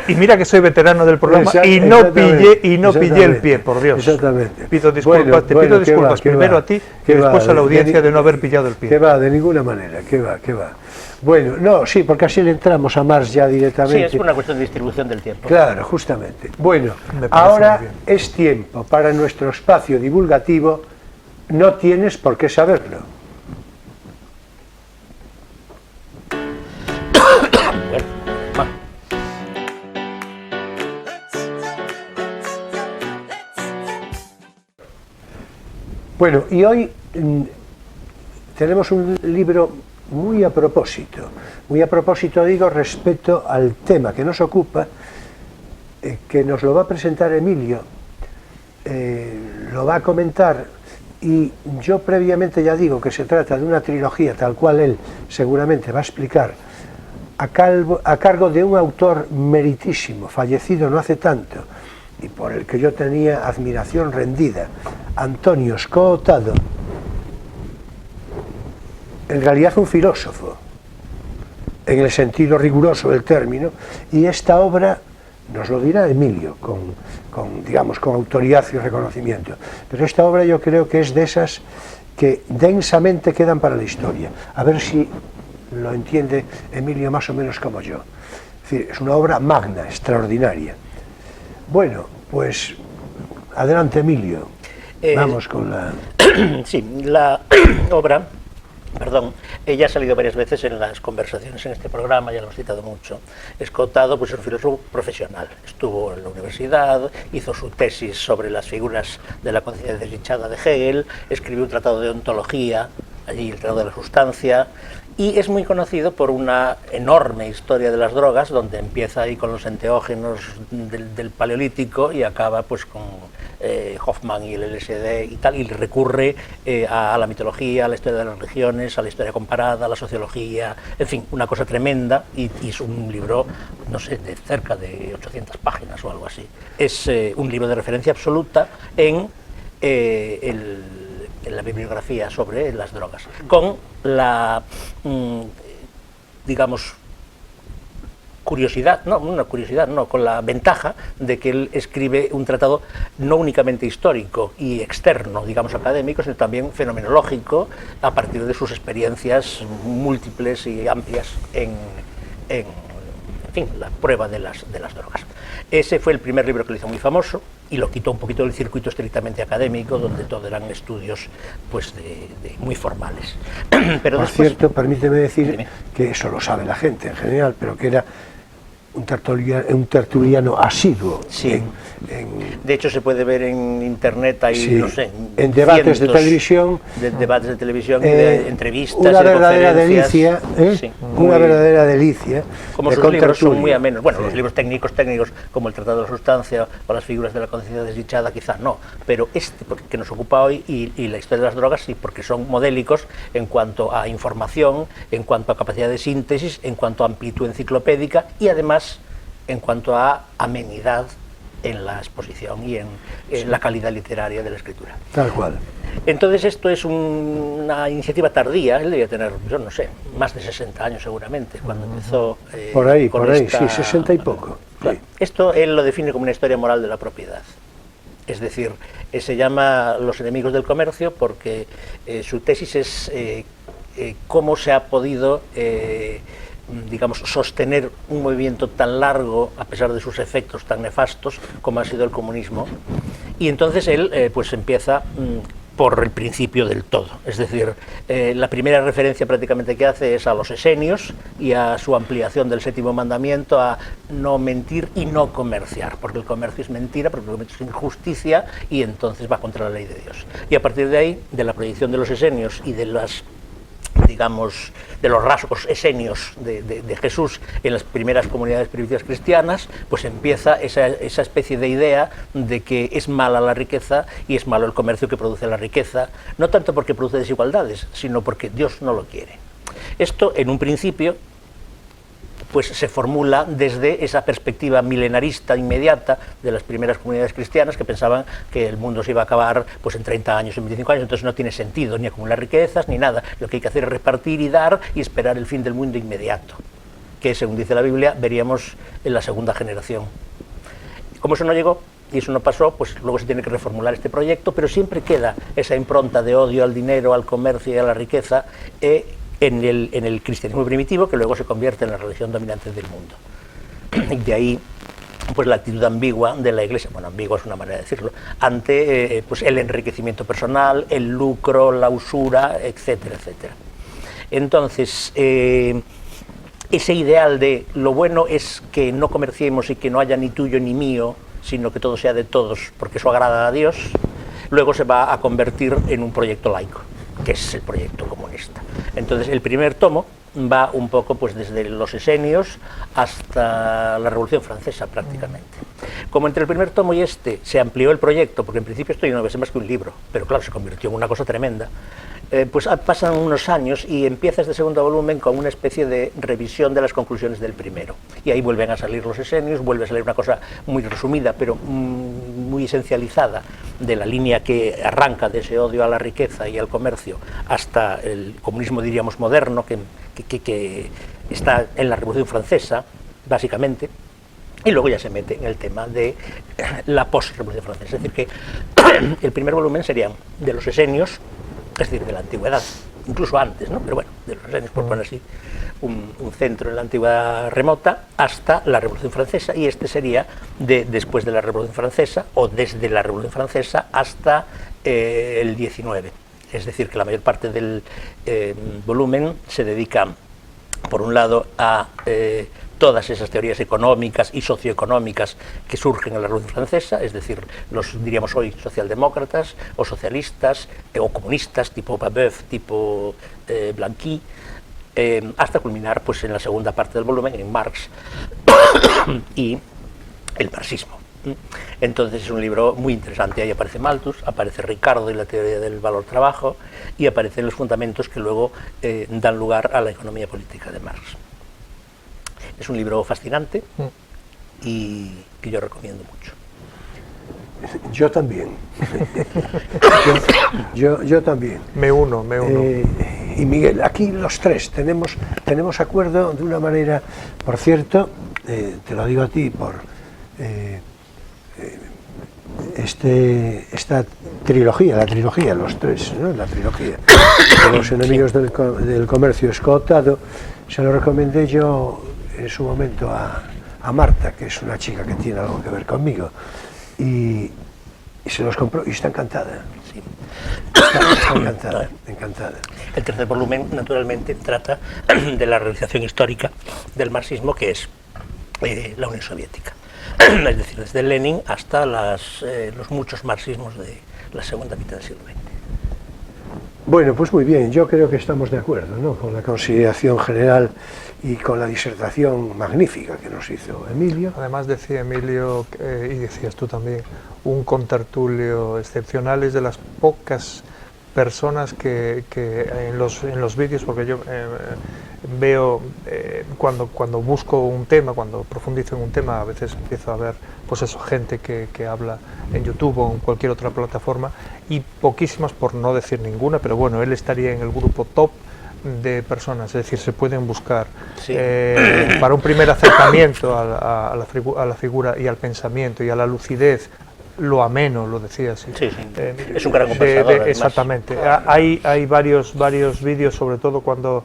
Y mira que soy veterano del programa y no pillé el pie, por Dios.
Exactamente.
Pido disculpas primero a ti y después a la audiencia de no haber pillado el pie.
Que va, de ninguna manera, que va. Bueno, no, sí, porque así le entramos a Marx ya directamente.
Sí, es una cuestión de distribución del tiempo.
Claro, justamente. Bueno, ahora es tiempo para nuestro espacio divulgativo. No tienes por qué saberlo. Bueno, y hoy tenemos un libro muy a propósito digo, respecto al tema que nos ocupa, que nos lo va a presentar Emilio, lo va a comentar, y yo previamente ya digo que se trata de una trilogía, tal cual él seguramente va a explicar, a cargo de un autor meritísimo, fallecido no hace tanto, y por el que yo tenía admiración rendida, Antonio Escootado, en realidad un filósofo, en el sentido riguroso del término, y esta obra nos lo dirá Emilio, con autoridad y reconocimiento, pero esta obra yo creo que es de esas que densamente quedan para la historia, a ver si lo entiende Emilio más o menos como yo. Es decir, es una obra magna, extraordinaria. Bueno, pues adelante Emilio, vamos con la...
Sí, la obra, ella ha salido varias veces en las conversaciones en este programa, ya lo hemos citado mucho. Escootado, pues es un filósofo profesional, estuvo en la universidad, hizo su tesis sobre las figuras de la conciencia desdichada de Hegel, escribió un tratado de ontología, allí el tratado de la sustancia, y es muy conocido por una enorme historia de las drogas, donde empieza ahí con los enteógenos del Paleolítico y acaba pues con Hoffman y el LSD y tal, y recurre a la mitología, a la historia de las religiones, a la historia comparada, a la sociología, en fin, una cosa tremenda, y es un libro, no sé, de cerca de 800 páginas o algo así. Es un libro de referencia absoluta en la bibliografía sobre las drogas, con la, digamos, curiosidad, con la ventaja de que él escribe un tratado no únicamente histórico y externo, digamos académico, sino también fenomenológico, a partir de sus experiencias múltiples y amplias en fin, la prueba de las drogas. Ese fue el primer libro que lo hizo muy famoso y lo quitó un poquito del circuito estrictamente académico, donde todo eran estudios pues muy formales. Pero
por
después,
cierto, permíteme decir que eso lo sabe la gente en general, pero que era un tertuliano asiduo.
Sí. De hecho, se puede ver en internet, hay,
sí,
no sé,
en debates de televisión,
debates de televisión, de entrevistas,
una
de
verdadera delicia,
sí,
una verdadera delicia.
Como sus libros son muy amenos. Bueno, sí, los libros técnicos, como el Tratado de la Sustancia o las figuras de la conciencia desdichada, quizás no, pero este que nos ocupa hoy y la historia de las drogas sí, porque son modélicos en cuanto a información, en cuanto a capacidad de síntesis, en cuanto a amplitud enciclopédica y además en cuanto a amenidad en la exposición y en la calidad literaria de la escritura.
Tal cual.
Entonces esto es una iniciativa tardía, él debía tener, yo no sé, más de 60 años seguramente, cuando empezó...
por ahí, sí, 60 y poco.
Claro. Esto él lo define como una historia moral de la propiedad. Es decir, se llama Los enemigos del comercio porque su tesis es cómo se ha podido... digamos, sostener un movimiento tan largo, a pesar de sus efectos tan nefastos, como ha sido el comunismo. Y entonces él pues empieza por el principio del todo. Es decir, la primera referencia prácticamente que hace es a los esenios y a su ampliación del séptimo mandamiento a no mentir y no comerciar, porque el comercio es mentira, porque el comercio es injusticia y entonces va contra la ley de Dios. Y a partir de ahí, de la proyección de los esenios y de las, digamos, de los rasgos esenios de Jesús en las primeras comunidades primitivas cristianas, pues empieza esa especie de idea de que es mala la riqueza y es malo el comercio que produce la riqueza, no tanto porque produce desigualdades, sino porque Dios no lo quiere. Esto, en un principio, pues se formula desde esa perspectiva milenarista inmediata de las primeras comunidades cristianas que pensaban que el mundo se iba a acabar pues en 30 años, en 25 años, entonces no tiene sentido ni acumular riquezas ni nada, lo que hay que hacer es repartir y dar y esperar el fin del mundo inmediato, que según dice la Biblia veríamos en la segunda generación. Como eso no llegó y eso no pasó, pues luego se tiene que reformular este proyecto, pero siempre queda esa impronta de odio al dinero, al comercio y a la riqueza en el cristianismo primitivo, que luego se convierte en la religión dominante del mundo. Y de ahí pues la actitud ambigua de la Iglesia, bueno, ambigua es una manera de decirlo, ante pues el enriquecimiento personal, el lucro, la usura, etcétera, etcétera. Entonces, ese ideal de lo bueno es que no comerciemos y que no haya ni tuyo ni mío, sino que todo sea de todos, porque eso agrada a Dios, luego se va a convertir en un proyecto laico, que es el proyecto comunista. Entonces, el primer tomo va un poco pues desde los esenios hasta la Revolución Francesa prácticamente. Como entre el primer tomo y este se amplió el proyecto, porque en principio esto no es más que un libro, pero claro, se convirtió en una cosa tremenda, pues pasan unos años y empieza este segundo volumen con una especie de revisión de las conclusiones del primero. Y ahí vuelven a salir los esenios, vuelve a salir una cosa muy resumida, pero muy esencializada, de la línea que arranca de ese odio a la riqueza y al comercio hasta el comunismo, diríamos, moderno, que está en la Revolución Francesa, básicamente, y luego ya se mete en el tema de la post-Revolución Francesa. Es decir, que el primer volumen sería de los esenios, es decir, de la antigüedad, incluso antes, ¿no? Pero bueno, de los esenios, por poner así un centro en la antigüedad remota, hasta la Revolución Francesa, y este sería después de la Revolución Francesa, o desde la Revolución Francesa hasta el 19. Es decir, que la mayor parte del volumen se dedica, por un lado, a todas esas teorías económicas y socioeconómicas que surgen en la Revolución Francesa, es decir, los diríamos hoy socialdemócratas o socialistas o comunistas tipo Babeuf, tipo Blanqui, hasta culminar pues en la segunda parte del volumen en Marx y el marxismo. Entonces es un libro muy interesante. Ahí aparece Malthus, aparece Ricardo y la teoría del valor-trabajo, y aparecen los fundamentos que luego dan lugar a la economía política de Marx. Es un libro fascinante y que yo recomiendo mucho.
Yo también. yo también.
Me uno.
Y Miguel, aquí los tres tenemos acuerdo de una manera. Por cierto, te lo digo a ti, por esta trilogía, la trilogía, los tres, ¿no? La trilogía de Los enemigos del comercio escotado, se lo recomendé yo en su momento a Marta, que es una chica que tiene algo que ver conmigo, y se los compró y está encantada.
Sí.
Está encantada, encantada.
El tercer volumen, naturalmente, trata de la realización histórica del marxismo, que es la Unión Soviética. Es decir, desde Lenin hasta los muchos marxismos de la segunda mitad del siglo XX.
Bueno, pues muy bien, yo creo que estamos de acuerdo, ¿no?, con la consideración general y con la disertación magnífica que nos hizo Emilio.
Además decía Emilio, y decías tú también, un contertulio excepcional, es de las pocas personas que en los vídeos, porque yo veo, cuando busco un tema, cuando profundizo en un tema, a veces empiezo a ver, pues eso, gente que habla en YouTube o en cualquier otra plataforma, y poquísimas, por no decir ninguna, pero bueno, él estaría en el grupo top de personas, es decir, se pueden buscar
sí.
Para un primer acercamiento a la figura y al pensamiento y a la lucidez, lo ameno, lo decía así.
Sí, sí. Es un gran conversador.
Exactamente. Hay varios vídeos, sobre todo cuando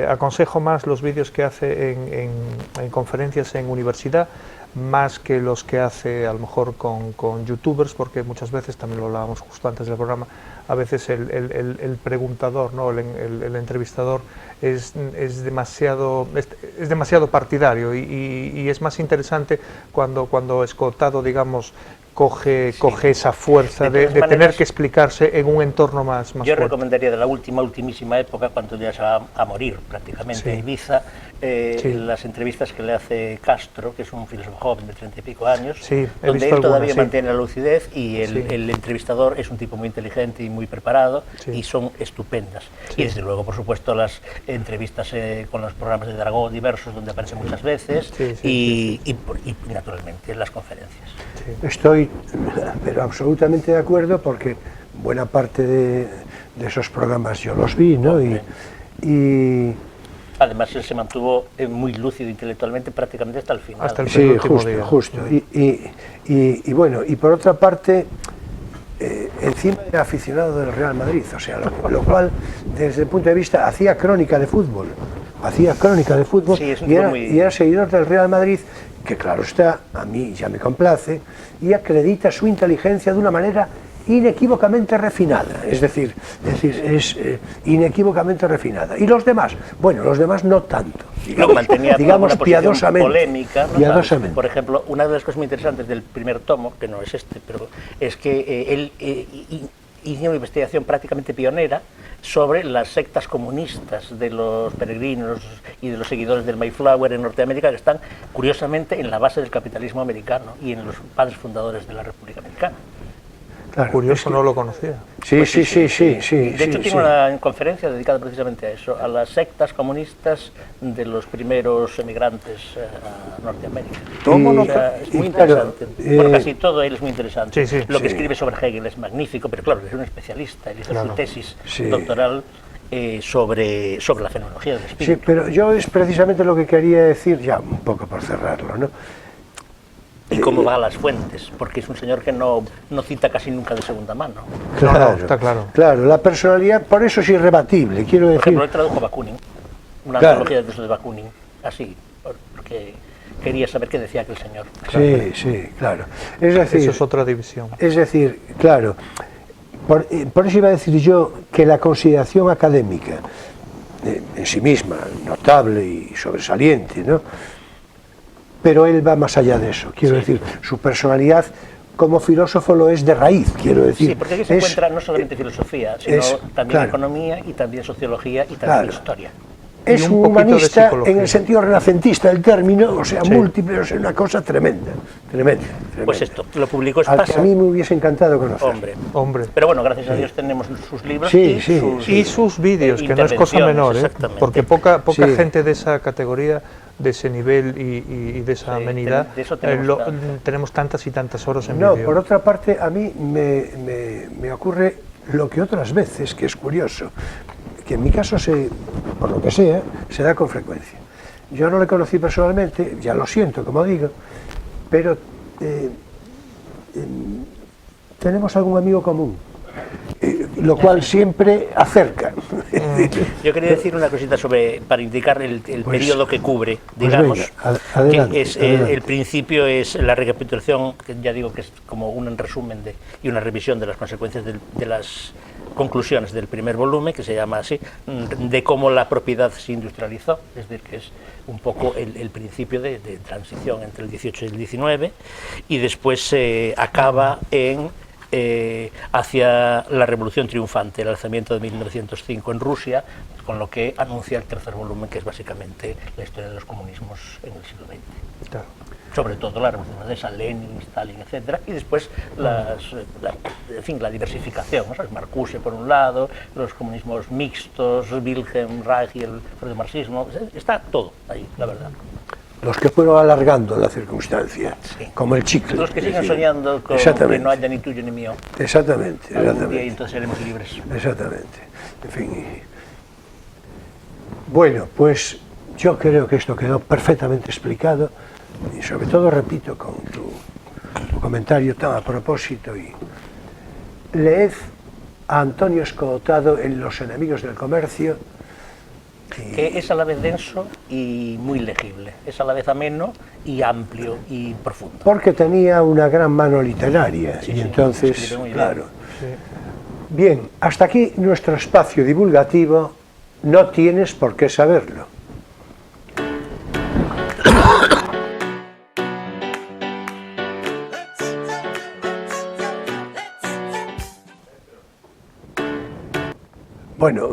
aconsejo más los vídeos que hace en conferencias en universidad, más que los que hace a lo mejor con youtubers, porque muchas veces, también lo hablábamos justo antes del programa, a veces el preguntador, ¿no?, el entrevistador es demasiado partidario, y es más interesante cuando Escotado, digamos, coge esa fuerza de tener que explicarse en un entorno más
yo
fuerte.
Recomendaría de la ultimísima época, cuando ya se va a morir prácticamente, sí, Ibiza, sí, las entrevistas que le hace Castro, que es un filósofo joven de 30 y pico años,
sí,
donde él todavía mantiene la lucidez, y el entrevistador es un tipo muy inteligente y muy preparado, sí, y son estupendas. Sí. Y desde luego, por supuesto, las entrevistas con los programas de Dragó diversos, donde aparece muchas veces, sí, sí, y naturalmente las conferencias.
Sí. Estoy pero absolutamente de acuerdo, porque buena parte de esos programas yo los vi, ¿no? Y
además él se mantuvo muy lúcido intelectualmente prácticamente hasta el final.
Hasta el
sí, justo. Y bueno, y por otra parte, encima era aficionado del Real Madrid, o sea, lo cual, desde el punto de vista, hacía crónica de fútbol, sí, y era seguidor del Real Madrid, que claro está, a mí ya me complace, y acredita su inteligencia de una manera inequívocamente refinada, es decir, es inequívocamente refinada. Y los demás, bueno, los demás no tanto, digamos piadosamente.
Polémica, ¿no? Piadosamente. Por ejemplo, una de las cosas muy interesantes del primer tomo, que no es este, pero es que él hizo una investigación prácticamente pionera sobre las sectas comunistas de los peregrinos y de los seguidores del Mayflower en Norteamérica, que están curiosamente en la base del capitalismo americano y en los padres fundadores de la República Americana.
Claro, curioso, no lo conocía.
Sí, pues sí.
De hecho, tiene una conferencia dedicada precisamente a eso, a las sectas comunistas de los primeros emigrantes a Norteamérica. Es muy interesante. Por casi todo él es muy interesante. Lo que escribe sobre Hegel es magnífico, pero claro, es un especialista. Él hizo su tesis doctoral sobre la fenomenología del espíritu.
Sí, pero yo es precisamente lo que quería decir, ya un poco por cerrarlo, ¿no?
Y cómo va a las fuentes, porque es un señor que no cita casi nunca de segunda mano.
Claro,
está claro.
Claro, la personalidad, por eso es irrebatible, quiero decir.
Por ejemplo, él tradujo Bakunin, una antología de usos de Bakunin, así, porque quería saber qué decía aquel señor.
Sí, claro. Es decir,
eso es otra división.
Es decir, claro, por eso iba a decir yo que la consideración académica en sí misma, notable y sobresaliente, ¿no? Pero él va más allá de eso, quiero decir, su personalidad como filósofo lo es de raíz, quiero decir.
Sí, porque aquí se encuentra no solamente filosofía, sino también economía y también sociología y también historia.
Es un humanista en el sentido renacentista del término, o sea, múltiple, o sea, una cosa tremenda.
Pues esto, lo publicó Espasa.
A mí me hubiese encantado conocer.
Hombre.
Pero bueno, gracias a Dios tenemos sus libros
y sus vídeos, que no es cosa menor, porque poca gente de esa categoría, de ese nivel y de esa amenidad, tenemos tantas y tantas horas en vídeo.
No, por otra parte, a mí me ocurre lo que otras veces, que es curioso, que en mi caso, por lo que sea, se da con frecuencia. yo no le conocí personalmente, ya lo siento, como digo, pero tenemos algún amigo común, lo cual siempre acerca.
Yo quería decir una cosita para indicar el periodo que cubre, digamos,
venga, adelante,
que es el principio es la recapitulación, que ya digo que es como un resumen y una revisión de las consecuencias de las conclusiones del primer volumen, que se llama así, de cómo la propiedad se industrializó, es decir, que es un poco el principio de transición entre el 18 y el 19, y después acaba hacia la Revolución Triunfante, el alzamiento de 1905 en Rusia, con lo que anuncia el tercer volumen, que es básicamente la historia de los comunismos en el siglo XX.
Claro.
Sobre todo la revolución de Lenin, Stalin, etcétera, y después la diversificación, ¿no? Marcuse por un lado, los comunismos mixtos, Wilhelm Reich y el marxismo, está todo ahí, la verdad.
Los que fueron alargando la circunstancia, sí, como el chicle.
Los que siguen soñando con que no haya ni tuyo ni mío.
Exactamente.
Algún día y entonces seremos libres.
Exactamente. En fin. Bueno, pues yo creo que esto quedó perfectamente explicado y sobre todo, repito, con tu comentario tan a propósito, y leed a Antonio Escotado en Los enemigos del comercio,
que es a la vez denso y muy legible, es a la vez ameno y amplio y profundo.
Porque tenía una gran mano literaria, sí, y sí, entonces, claro. Sí. Bien, hasta aquí nuestro espacio divulgativo, no tienes por qué saberlo. Bueno,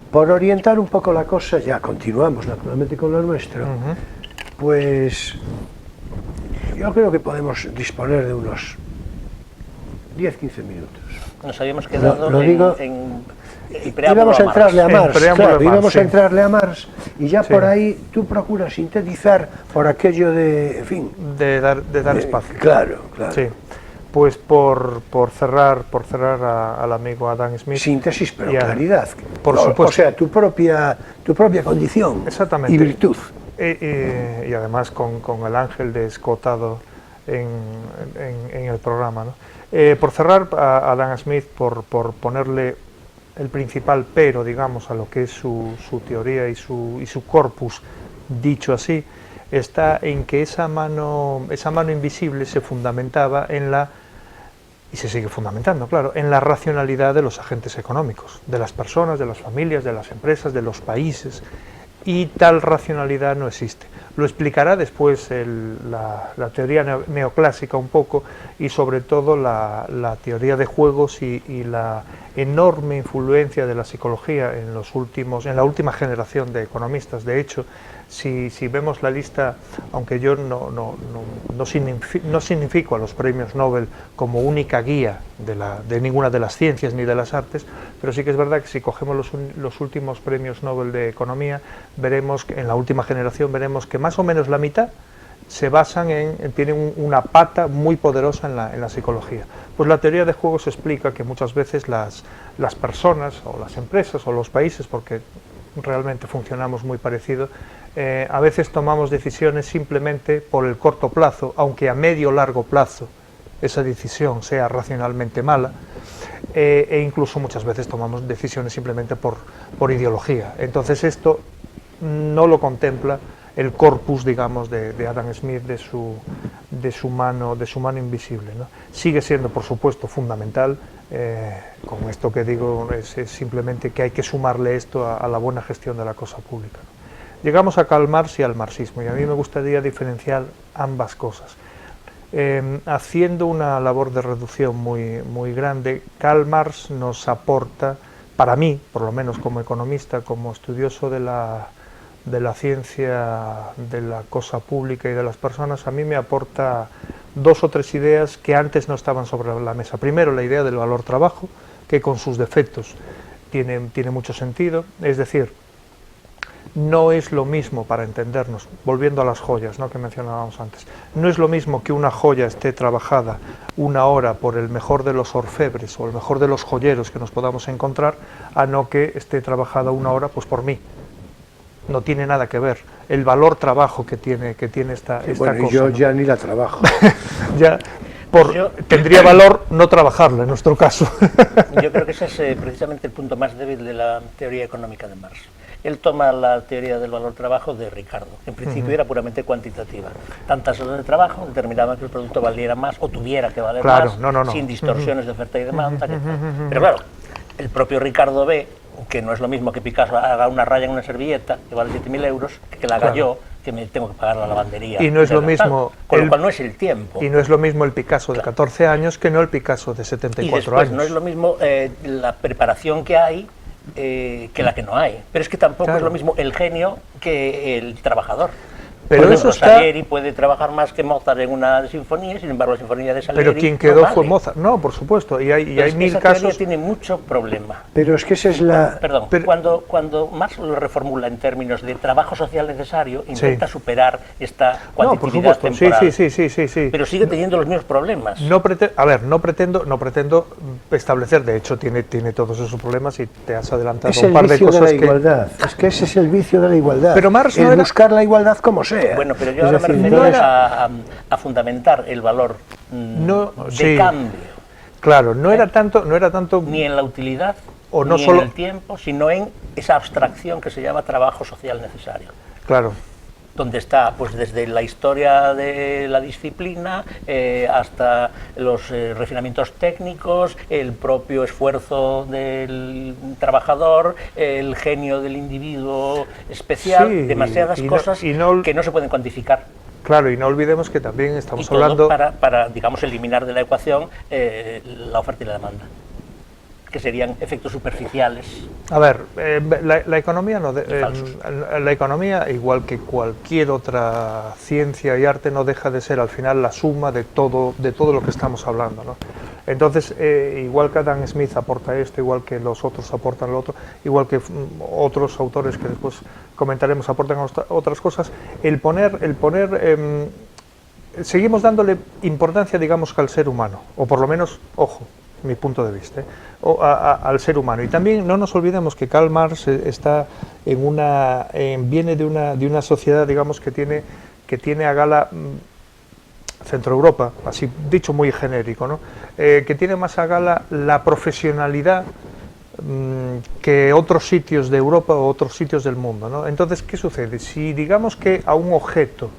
por orientar un poco la cosa, ya continuamos naturalmente con lo nuestro, pues yo creo que podemos disponer de unos 10-15 minutos.
Nos habíamos quedado
íbamos a entrarle a Marx, claro, íbamos a entrarle a Marx, y ya por ahí tú procuras sintetizar por aquello de, en fin...
De dar espacio.
Claro, claro.
Sí. Pues por cerrar al amigo Adam Smith.
Síntesis, pero claridad.
Por supuesto.
O sea, tu propia condición.
Exactamente.
Y virtud.
Y además con el ángel de Escotado en el programa, ¿no? Por cerrar a Adam Smith, por ponerle el principal pero, digamos, a lo que es su teoría y su corpus, dicho así, está en que esa mano invisible se fundamentaba y se sigue fundamentando, claro, en la racionalidad de los agentes económicos, de las personas, de las familias, de las empresas, de los países, y tal racionalidad no existe. Lo explicará después la teoría neoclásica un poco, y sobre todo la teoría de juegos y la enorme influencia de la psicología en la última generación de economistas. De hecho, si vemos la lista, aunque yo no significo a los premios Nobel como única guía de ninguna de las ciencias ni de las artes, pero sí que es verdad que si cogemos los últimos premios Nobel de Economía, veremos que en la última generación veremos que más o menos la mitad se basan tienen una pata muy poderosa en la psicología. Pues la teoría de juegos explica que muchas veces las personas o las empresas o los países, porque realmente funcionamos muy parecido, a veces tomamos decisiones simplemente por el corto plazo, aunque a medio o largo plazo esa decisión sea racionalmente mala, e incluso muchas veces tomamos decisiones simplemente por ideología. Entonces esto no lo contempla el corpus, digamos, de Adam Smith, de su mano invisible, ¿no? Sigue siendo, por supuesto, fundamental. Con esto que digo es simplemente que hay que sumarle esto a la buena gestión de la cosa pública, ¿no? Llegamos a Karl Marx y al marxismo, y a mí me gustaría diferenciar ambas cosas. Haciendo una labor de reducción muy grande, Karl Marx nos aporta, para mí, por lo menos como economista, como estudioso de la ciencia, de la cosa pública y de las personas, a mí me aporta 2 o 3 ideas que antes no estaban sobre la mesa. Primero, la idea del valor trabajo, que con sus defectos tiene mucho sentido, es decir, no es lo mismo, para entendernos, volviendo a las joyas, ¿no?, que mencionábamos antes, no es lo mismo que una joya esté trabajada 1 hora por el mejor de los orfebres o el mejor de los joyeros que nos podamos encontrar, a no que esté trabajada 1 hora pues por mí. no tiene nada que ver. El valor trabajo que tiene esta
bueno,
cosa.
yo
¿no?
ya ni la trabajo.
Ya, tendría valor no trabajarla en nuestro caso.
Yo creo que ese es precisamente el punto más débil de la teoría económica de Marx. Él toma la teoría del valor-trabajo de Ricardo. En principio era puramente cuantitativa. Tantas horas de trabajo determinaban que el producto valiera más o tuviera que valer más, sin distorsiones de oferta y demanda. Pero claro, el propio Ricardo ve que no es lo mismo que Picasso haga una raya en una servilleta que vale 7.000 euros, que la haga yo, que me tengo que pagar la lavandería.
Y no es lo mismo...
Con lo cual no es el tiempo.
Y no es lo mismo el Picasso de 14 años que no el Picasso de 74
y después,
años.
No es lo mismo la preparación que hay que la que no hay. Pero es que tampoco es lo mismo el genio que el trabajador.
Pero
Por
eso
ejemplo, Salieri puede trabajar más que Mozart en una sinfonía, sin embargo la sinfonía de Salieri...
Pero quien quedó fue Mozart. No, por supuesto, y hay mil casos...
Esa tiene mucho problema.
Pero es que esa es la...
Perdón, cuando Marx lo reformula en términos de trabajo social necesario, intenta superar esta cuantitatividad temporal.
Sí.
Pero sigue teniendo los mismos problemas.
No pretendo establecer, de hecho tiene todos esos problemas y te has adelantado un par de cosas
que... igualdad. Es que ese es el vicio de la igualdad.
Pero Marx no
buscar la igualdad como sea.
Bueno, pero yo ahora me refiero a fundamentar el valor de cambio.
Claro, no era tanto
ni en la utilidad,
o no
ni
solo
en el tiempo, sino en esa abstracción que se llama trabajo social necesario.
Claro.
Donde está, pues desde la historia de la disciplina hasta los refinamientos técnicos, el propio esfuerzo del trabajador, el genio del individuo especial, demasiadas cosas que no se pueden cuantificar.
Claro, y no olvidemos que también estamos
todo
hablando...
para, digamos, eliminar de la ecuación la oferta y la demanda, que serían efectos superficiales.
A ver, la economía la economía, igual que cualquier otra ciencia y arte, no deja de ser al final la suma de todo lo que estamos hablando, ¿no? Entonces, igual que Adam Smith aporta esto, igual que los otros aportan lo otro, igual que otros autores que después comentaremos aportan otras cosas, seguimos dándole importancia, digamos, que al ser humano, o por lo menos, ojo, mi punto de vista, al ser humano. Y también no nos olvidemos que Karl Marx está viene de una sociedad, digamos, que tiene a gala Centroeuropa, así dicho muy genérico, ¿no? Que tiene más a gala la profesionalidad que otros sitios de Europa o otros sitios del mundo, ¿no? Entonces, ¿qué sucede? Si digamos que a un objeto,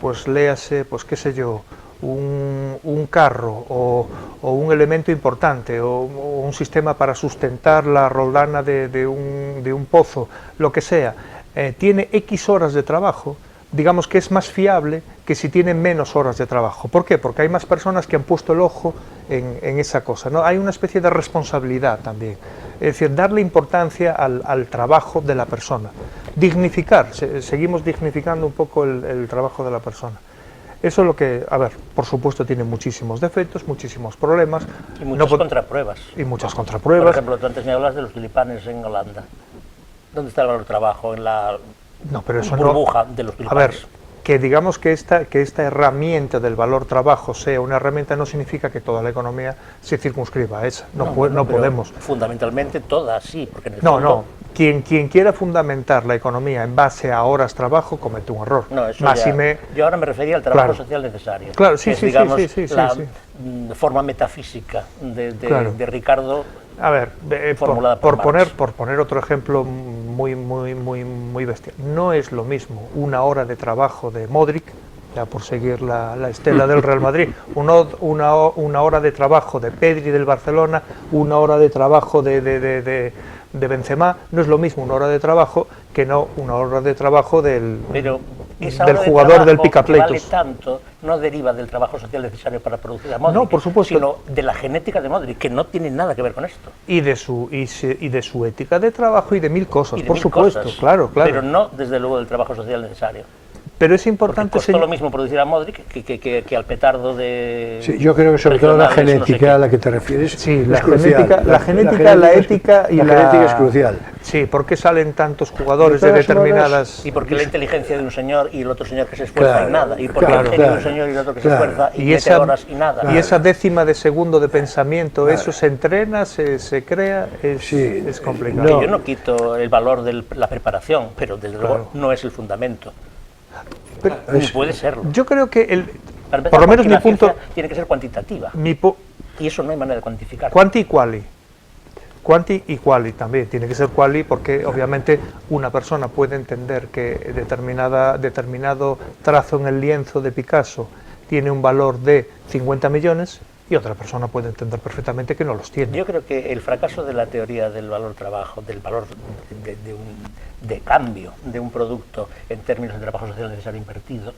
pues léase, pues qué sé yo, un carro o un elemento importante o un sistema para sustentar la roldana de un pozo, lo que sea, tiene X horas de trabajo, digamos que es más fiable que si tiene menos horas de trabajo. ¿Por qué? Porque hay más personas que han puesto el ojo en esa cosa, ¿no? Hay una especie de responsabilidad también, es decir, darle importancia al trabajo de la persona, dignificar, seguimos dignificando un poco el trabajo de la persona. Eso es lo que, a ver, por supuesto tiene muchísimos defectos, muchísimos problemas.
Y muchas contrapruebas.
Y muchas contrapruebas.
Por ejemplo, tú antes me hablas de los tulipanes en Holanda. ¿Dónde está el valor de trabajo? En la burbuja de los tulipanes.
A ver, que digamos que esta herramienta del valor trabajo sea una herramienta no significa que toda la economía se circunscriba a esa. No podemos.
Fundamentalmente toda, sí. Porque en el
fondo, no. Quien quiera fundamentar la economía en base a horas trabajo comete un error.
No, eso yo ahora me refería al trabajo social necesario.
Claro, sí,
sí, la forma metafísica de Ricardo.
A ver, por poner otro ejemplo muy bestial, no es lo mismo una hora de trabajo de Modric, ya por seguir la estela del Real Madrid, una hora de trabajo de Pedri del Barcelona, una hora de trabajo de Benzema, no es lo mismo una hora de trabajo que no una hora de trabajo del jugador del picapleitos.
Vale tanto, no deriva del trabajo social necesario para producir a Modric,
no, por supuesto,
sino de la genética de Modric, que no tiene nada que ver con esto.
Y de su ética de trabajo y de mil cosas, por supuesto, claro.
Pero no, desde luego, del trabajo social necesario.
Pero es importante...
Porque costó lo mismo producir a Modric que al petardo de...
Sí, yo creo que sobre todo la genética a la que te refieres
sí,
es
la
crucial.
genética, la ética y
la genética es crucial.
Sí, ¿por qué salen tantos jugadores de determinadas...
Y porque la inteligencia de un señor y el otro señor que se esfuerza y nada. Y porque el genio de un señor y el otro que se esfuerza y mete horas y nada.
Y esa décima de segundo de pensamiento, eso se entrena, se crea, es complicado.
No. Yo no quito el valor de la preparación, pero desde luego no es el fundamento.
Pero,
ni puede serlo.
Yo creo que,
por lo menos mi punto... tiene que ser cuantitativa. Y eso no hay manera de cuantificar.
Quanti y quali. Quanti y quali también. Tiene que ser quali porque obviamente una persona puede entender que determinado trazo en el lienzo de Picasso tiene un valor de 50 millones y otra persona puede entender perfectamente que no los tiene.
Yo creo que el fracaso de la teoría del valor trabajo, del valor de cambio de un producto en términos de trabajo social necesario invertido,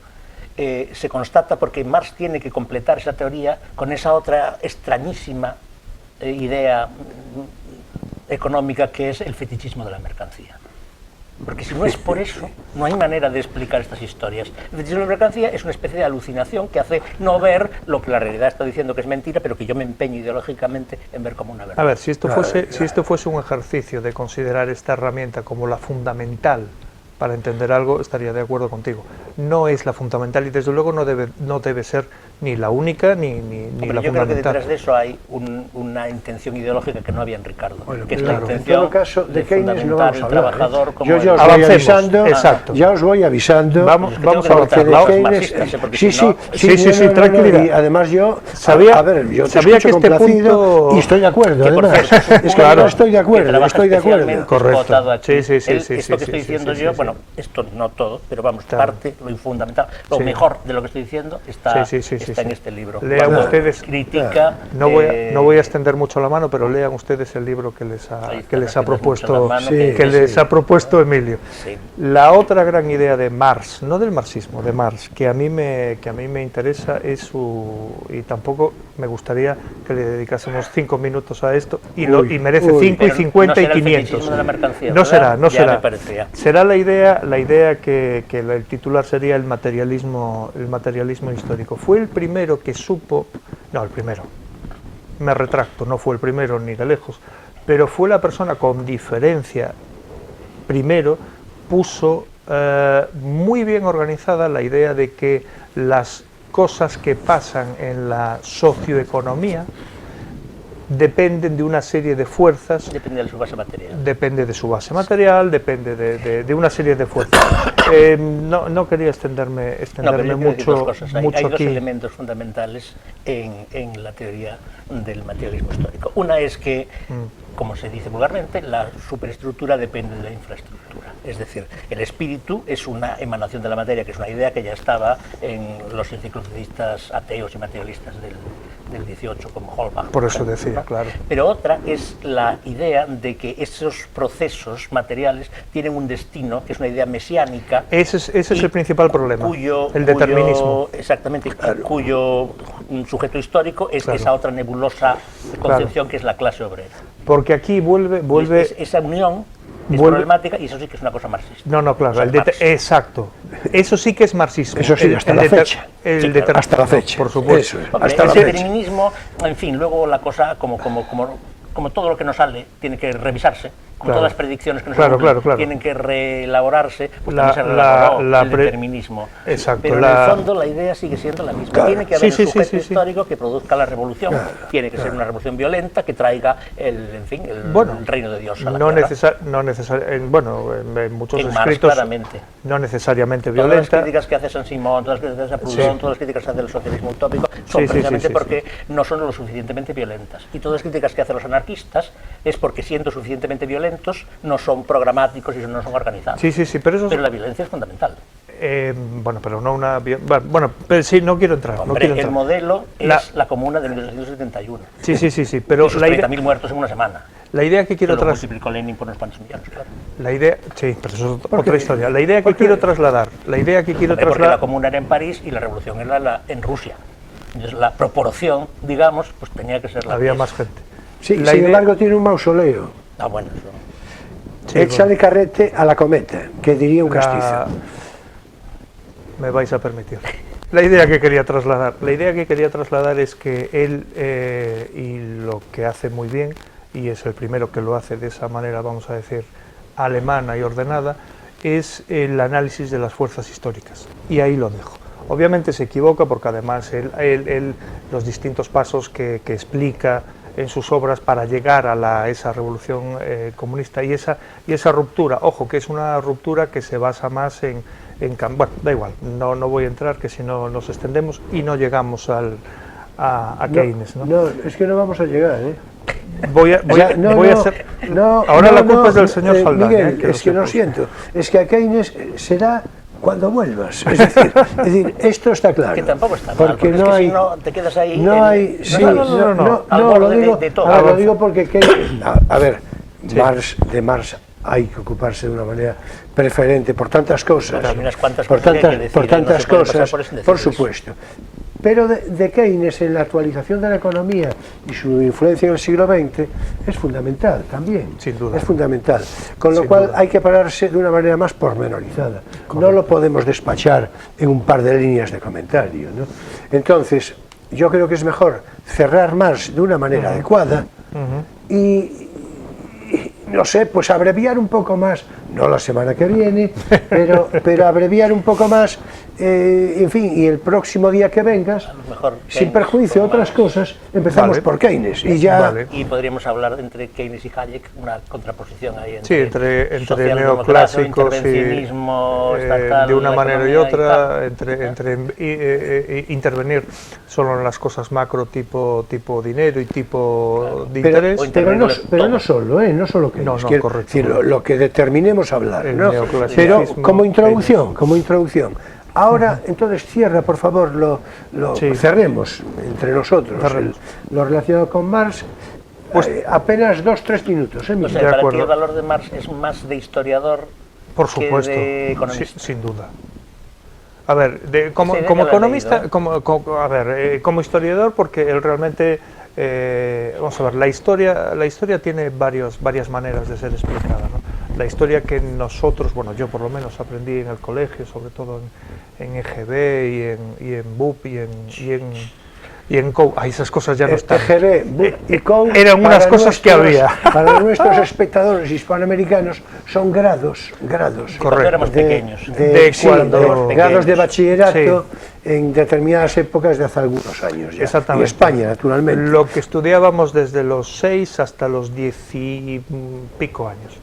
se constata porque Marx tiene que completar esa teoría con esa otra extrañísima idea económica que es el fetichismo de la mercancía. Porque si no es por eso, no hay manera de explicar estas historias. El fetichismo de la mercancía es una especie de alucinación que hace no ver lo que la realidad está diciendo que es mentira, pero que yo me empeño ideológicamente en ver como una verdad.
A ver, si esto fuese un ejercicio de considerar esta herramienta como la fundamental para entender algo, estaría de acuerdo contigo. No es la fundamental y desde luego no debe ser ni la única ni la fundamental.
Yo creo que detrás de eso hay una intención ideológica que no había en Ricardo,
bueno,
que es
claro.
la intención
en todo caso, de Keynes no vamos a hablar,
trabajador como
yo ya os voy avisando,
vamos a
avanzar. Sí, tranquilidad. Y además yo sabía que este punto
y estoy de acuerdo, además.
Es que no estoy de acuerdo,
correcto.
Esto que estoy diciendo yo, bueno, esto no todo, pero vamos, parte, lo fundamental, lo mejor de lo que estoy diciendo está en este libro.
Lean ustedes,
crítica.
No voy a extender mucho la mano, pero lean ustedes el libro que les ha propuesto Emilio.
Sí.
La otra gran idea de Marx, no del marxismo, de Marx, que a mí me interesa es y tampoco me gustaría que le dedicásemos 5 minutos a esto y merece 5 y 50 y 500. No será. Será la idea que el titular sería el materialismo histórico. Fue el primero que supo, no, el primero, me retracto, no fue el primero ni de lejos, pero fue la persona con diferencia, primero, puso muy bien organizada la idea de que las cosas que pasan en la socioeconomía dependen de una serie de fuerzas.
Depende de su base material.
Depende de su base material, depende de una serie de fuerzas. No quería extenderme mucho
hay dos
aquí.
Elementos fundamentales en la teoría del materialismo histórico. Una es que, como se dice vulgarmente, la superestructura depende de la infraestructura. Es decir, el espíritu es una emanación de la materia, que es una idea que ya estaba en los enciclopedistas ateos y materialistas del 18, como Holbach.
Por eso decía, claro.
Pero otra es la idea de que esos procesos materiales tienen un destino, que es una idea mesiánica.
Ese es el principal problema, el determinismo.
Exactamente, cuyo sujeto histórico es esa otra nebulosa concepción que es la clase obrera.
Porque aquí vuelve
esa unión es problemática y eso sí que es una cosa marxista.
No, claro, exacto. Eso sí que es marxismo.
Eso sí, hasta la fecha. Hasta la fecha,
por supuesto.
El determinismo, en fin, luego la cosa, como todo lo que nos sale, tiene que revisarse, como todas las predicciones que nos cumplen, tienen que reelaborarse, pues también se reelaboró el determinismo.
Exacto.
Pero en el fondo la idea sigue siendo la misma. Tiene que haber un sujeto histórico que produzca la revolución, tiene que ser una revolución violenta que traiga el reino de Dios a la tierra.
No necesariamente, bueno, en muchos escritos,
claramente.
No necesariamente
todas
violenta.
Todas las críticas que hace Saint-Simon, todas las críticas que hace Proudhon, todas las críticas que hace el socialismo utópico, son precisamente porque no son lo suficientemente violentas. Y todas las críticas que hacen los anarquistas es porque, siendo suficientemente violentos, no son programáticos y no son organizados.
Pero
la violencia es fundamental.
Pero no una... pero sí, no quiero entrar.
El modelo es la Comuna de 1971.
Sí, pero...
Y sus 30.000 muertos en una semana.
La idea que quiero trasladar...
multiplicó Lenin por unos cuantos millones, claro.
La idea... Sí, pero eso es otra historia. La idea que quiero trasladar...
Porque la Comuna era en París y la Revolución era en Rusia. Entonces la proporción, digamos, pues tenía que ser la...
Había más gente.
Sí, sin embargo tiene un mausoleo.
Bueno, eso...
Échale carrete a la cometa, que diría un castizo.
me vais a permitir. La idea que quería trasladar es que él, y lo que hace muy bien, y es el primero que lo hace de esa manera, vamos a decir, alemana y ordenada, es el análisis de las fuerzas históricas. Y ahí lo dejo. Obviamente se equivoca porque además los distintos pasos que explica en sus obras para llegar a esa revolución comunista y esa ruptura, ojo, que es una ruptura que se basa más en bueno, da igual, no voy a entrar, que si no nos extendemos y no llegamos a Keynes, ¿no?
No, es que no vamos a llegar, ¿eh?
Ahora la culpa es del señor Saldaña.
Miguel, es que no siento, es que a Keynes será cuando vuelvas, es decir, esto está claro.
Que tampoco está mal,
porque no
es que
hay,
si no te quedas ahí...
lo digo porque Keynes, a ver, de Marx hay que ocuparse de una manera preferente por tantas cosas, por supuesto. Pero de Keynes en la actualización de la economía y su influencia en el siglo XX es fundamental también.
Sin duda.
Es fundamental. Con lo cual hay que pararse de una manera más pormenorizada. Correcto. No lo podemos despachar en un par de líneas de comentario, ¿no? Entonces, yo creo que es mejor cerrar Marx de una manera adecuada y no sé, pues abreviar un poco más, no la semana que viene, pero abreviar un poco más, en fin, y el próximo día que vengas, sin perjuicio de otras cosas, empezamos por Keynes y ya...
Y podríamos hablar entre Keynes y Hayek, una contraposición ahí
entre neoclásicos y de una manera y otra, intervenir solo en las cosas macro tipo dinero y tipo de interés.
Pero no solo Keynes,
no, correcto.
Decir, lo que determinemos hablar, ¿no? Pero como introducción. Ahora, entonces cierra, por favor, cerremos entre nosotros lo relacionado con Marx, pues apenas 2-3 minutos.
O sea, para ti el valor de Marx es más de historiador,
por supuesto,
que de economista.
Sin duda. A ver, como economista, como historiador, porque él realmente, vamos a ver, la historia tiene varias maneras de ser explicada, ¿no? La historia que nosotros, bueno, yo por lo menos aprendí en el colegio, sobre todo en EGB y en BUP y en COU, esas cosas ya no están.
EGB, BUP y COU
eran unas cosas que había.
Para nuestros espectadores hispanoamericanos son grados.
Cuando éramos pequeños.
Grados de bachillerato en determinadas épocas de hace algunos años ya.
Exactamente.
Y España, naturalmente.
Lo que estudiábamos desde los 6 hasta los 10 y pico años.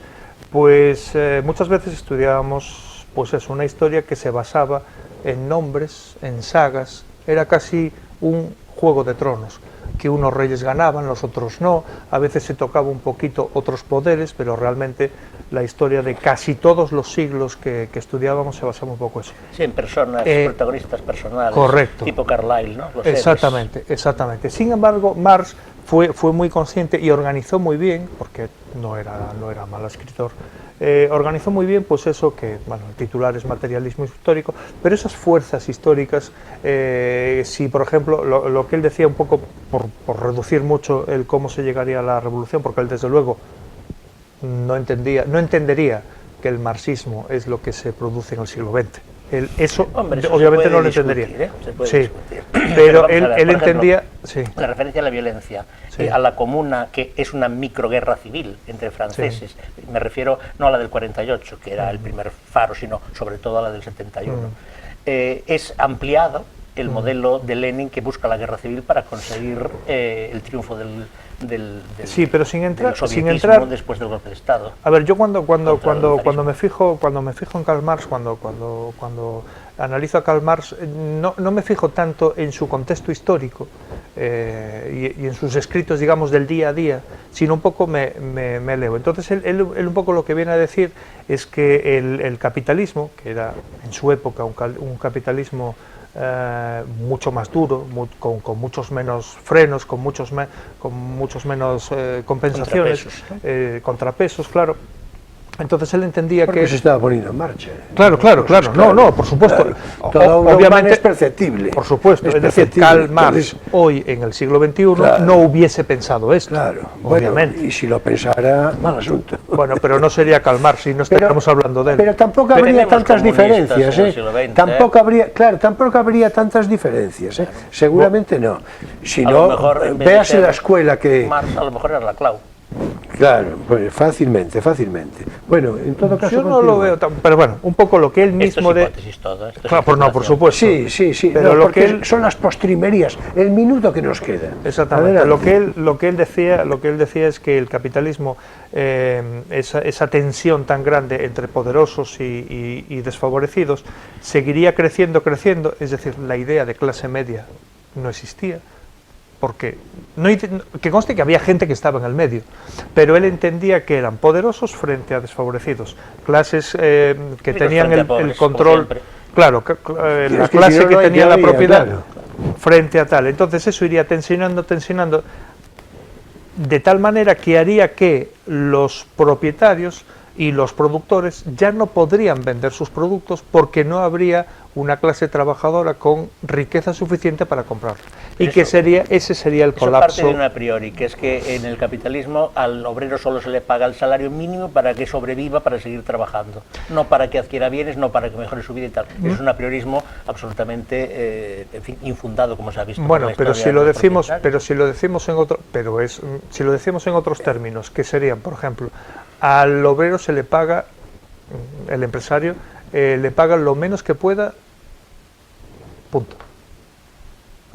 Pues muchas veces estudiábamos, pues eso, una historia que se basaba en nombres, en sagas, era casi un Juego de Tronos, que unos reyes ganaban, los otros no, a veces se tocaba un poquito otros poderes, pero realmente la historia de casi todos los siglos que estudiábamos se basaba un poco en eso.
Sí, en personas, protagonistas personales,
correcto.
Tipo Carlyle, ¿no? Los
exactamente. Sin embargo, Marx fue muy consciente y organizó muy bien, porque no era mal escritor, organizó muy bien, pues eso que, bueno, el titular es materialismo histórico, pero esas fuerzas históricas, si por ejemplo, lo que él decía un poco, por reducir mucho el cómo se llegaría a la revolución, porque él desde luego no entendería que el marxismo es lo que se produce en el siglo XX. Eso obviamente no lo entendería. Pero él entendía...
La referencia a la violencia, a la comuna, que es una microguerra civil entre franceses. Me refiero no a la del 48, que era el primer faro, sino sobre todo a la del 71. Es ampliado el modelo de Lenin, que busca la guerra civil para conseguir el triunfo del
pero sin entrar
después del golpe de Estado.
A ver, yo cuando me fijo en Karl Marx, cuando analizo a Karl Marx, no me fijo tanto en su contexto histórico y en sus escritos, digamos, del día a día, sino un poco me leo. Entonces él un poco lo que viene a decir es que el capitalismo, que era en su época un capitalismo mucho más duro, con muchos menos frenos, con muchos menos compensaciones, contrapesos, claro, Entonces él entendía
porque
que...
se estaba poniendo en marcha.
Claro, no, por supuesto.
Claro. Todo obviamente es perceptible.
Por supuesto, es decir, Karl Marx hoy en el siglo XXI no hubiese pensado esto.
Claro,
obviamente.
Bueno, y si lo pensara, mal asunto.
Bueno, pero no sería Karl Marx si no estaríamos hablando de él.
Pero tampoco habría tantas diferencias,
en el siglo XX,
tampoco habría tantas diferencias, seguramente no. Si
a
no,
lo mejor,
véase la escuela que...
Marx a lo mejor era la clave.
Claro, pues fácilmente. Bueno, en todo caso...
Yo no lo veo tan... Pero bueno, un poco lo que él mismo...
Esto es hipótesis todo.
Claro, no, por supuesto.
Sí,
pero
no,
lo
porque
que él...
son las postrimerías, el minuto que nos queda.
Exactamente. Lo que él decía es que el capitalismo, esa tensión tan grande entre poderosos y desfavorecidos, seguiría creciendo, es decir, la idea de clase media no existía. Porque que conste que había gente que estaba en el medio, pero él entendía que eran poderosos frente a desfavorecidos, clases que tenían el control, claro, la clase que tenía la propiedad frente a tal. Entonces eso iría tensionando, de tal manera que haría que los propietarios y los productores ya no podrían vender sus productos porque no habría una clase trabajadora con riqueza suficiente para comprarlo. Y que ese sería el colapso.
Eso parte de una a priori, que es que en el capitalismo al obrero solo se le paga el salario mínimo para que sobreviva, para seguir trabajando, no para que adquiera bienes, no para que mejore su vida y tal. Es un apriorismo absolutamente infundado, como se ha visto.
Bueno, pero si lo decimos en otros términos, que serían, por ejemplo, al obrero se le paga, el empresario le paga lo menos que pueda, punto.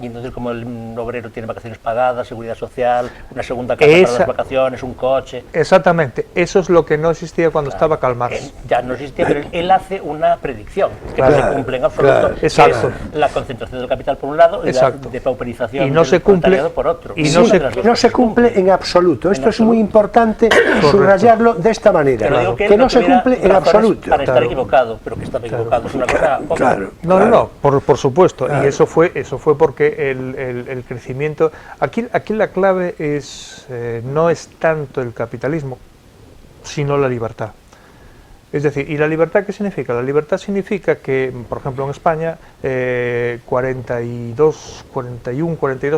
Y entonces, como el obrero tiene vacaciones pagadas, seguridad social, una segunda casa para las vacaciones, un coche...
Exactamente, eso es lo que no existía cuando estaba Karl Marx.
Ya no existía, pero él hace una predicción, que no se cumple en absoluto, que es la concentración del capital por un lado y la depauperización del proletariado por otro.
Y no se cumple en absoluto. Esto es muy importante subrayarlo de esta manera, que no se cumple en absoluto.
Para estar equivocado, pero que estaba equivocado, es una cosa...
No, por supuesto, y eso fue porque el crecimiento, aquí la clave no es tanto el capitalismo, sino la libertad. Es decir, ¿y la libertad qué significa? La libertad significa que, por ejemplo, en España, 42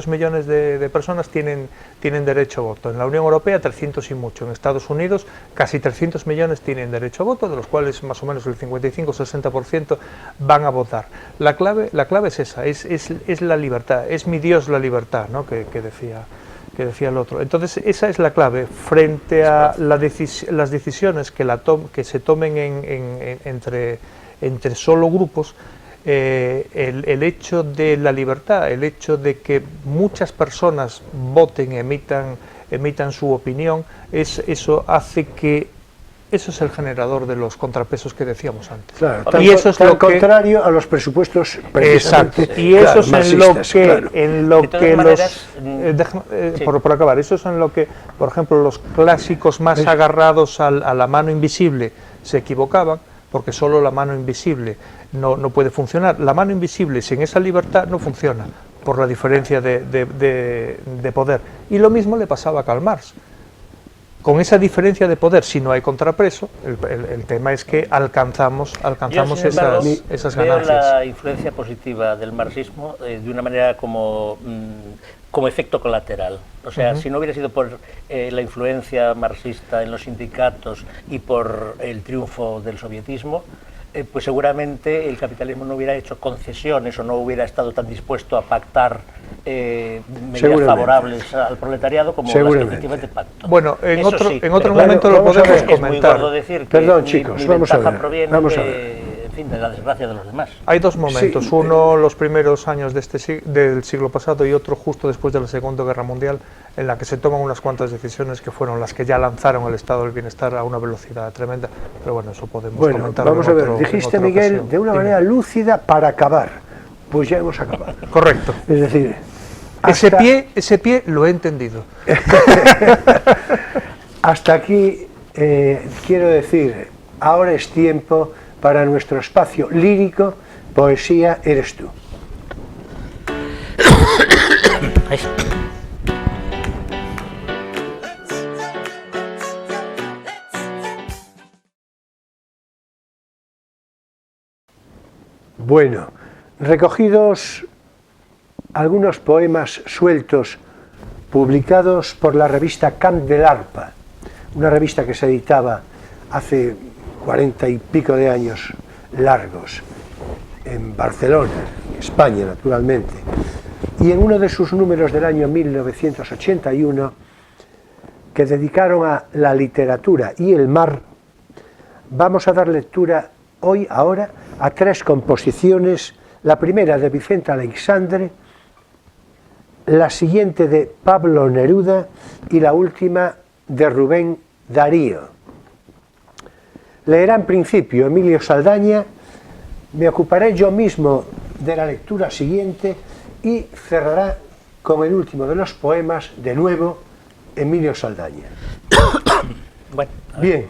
millones de personas tienen derecho a voto. En la Unión Europea, 300 y mucho. En Estados Unidos, casi 300 millones tienen derecho a voto, de los cuales más o menos el 55-60% van a votar. La clave es esa, es la libertad, es mi Dios la libertad, ¿no? que decía el otro. Entonces esa es la clave frente a las decisiones que se tomen entre solo grupos. El hecho de la libertad, el hecho de que muchas personas voten, emitan su opinión, eso hace que eso es el generador de los contrapesos que decíamos antes.
Claro,
y eso es lo
contrario a los presupuestos precisamente.
Exacto. Y eso es en lo que
maneras,
por acabar, eso es en lo que, por ejemplo, los clásicos más agarrados a la mano invisible se equivocaban, porque solo la mano invisible no puede funcionar. La mano invisible sin esa libertad no funciona, por la diferencia de poder. Y lo mismo le pasaba a Karl Marx. Con esa diferencia de poder, si no hay contrapeso, el tema es que alcanzamos esas ganancias.
Veo la influencia positiva del marxismo de una manera como efecto colateral. O sea, si no hubiera sido por la influencia marxista en los sindicatos y por el triunfo del sovietismo, pues seguramente el capitalismo no hubiera hecho concesiones o no hubiera estado tan dispuesto a pactar medidas favorables al proletariado como las que efectivamente pactó.
Bueno, en otro momento lo podemos comentar.
Es muy gordo decir que
chicos,
vamos a ver. Proviene de la desgracia de los demás.
Hay dos momentos, uno los primeros años del siglo pasado y otro justo después de la Segunda Guerra Mundial, en la que se toman unas cuantas decisiones que fueron las que ya lanzaron el estado del bienestar a una velocidad tremenda, pero bueno, eso podemos comentar.
Vamos a ver, dijiste, Miguel, de una manera lúcida para acabar, pues ya hemos acabado.
Correcto.
Es decir,
ese pie lo he entendido.
Hasta aquí quiero decir, ahora es tiempo para nuestro espacio lírico, Poesía eres tú. Bueno, recogidos algunos poemas sueltos publicados por la revista Camp de l'Arpa, una revista que se editaba hace 40 y pico de años largos en Barcelona, España naturalmente, y en uno de sus números del año 1981, que dedicaron a la literatura y el mar, vamos a dar lectura ahora a 3 composiciones, la primera de Vicente Aleixandre, la siguiente de Pablo Neruda y la última de Rubén Darío. Leerá en principio Emilio Saldaña, me ocuparé yo mismo de la lectura siguiente y cerrará con el último de los poemas, de nuevo, Emilio Saldaña.
Bueno,
bien.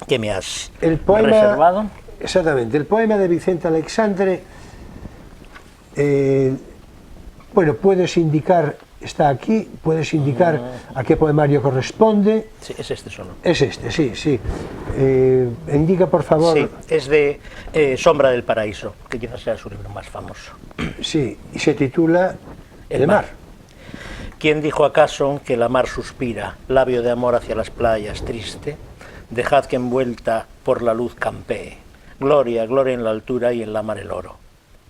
¿Qué me has
reservado? Exactamente, el poema de Vicente Aleixandre, bueno, puedes indicar, está aquí, puedes indicar a qué poemario corresponde.
Sí, es este solo.
Es este, sí, sí. Indica, por favor.
Sí, es de Sombra del Paraíso, que quizás sea su libro más famoso.
Sí, y se titula El mar.
¿Quién dijo acaso que la mar suspira, labio de amor hacia las playas, triste? Dejad que envuelta por la luz campee. Gloria, gloria en la altura y en la mar el oro.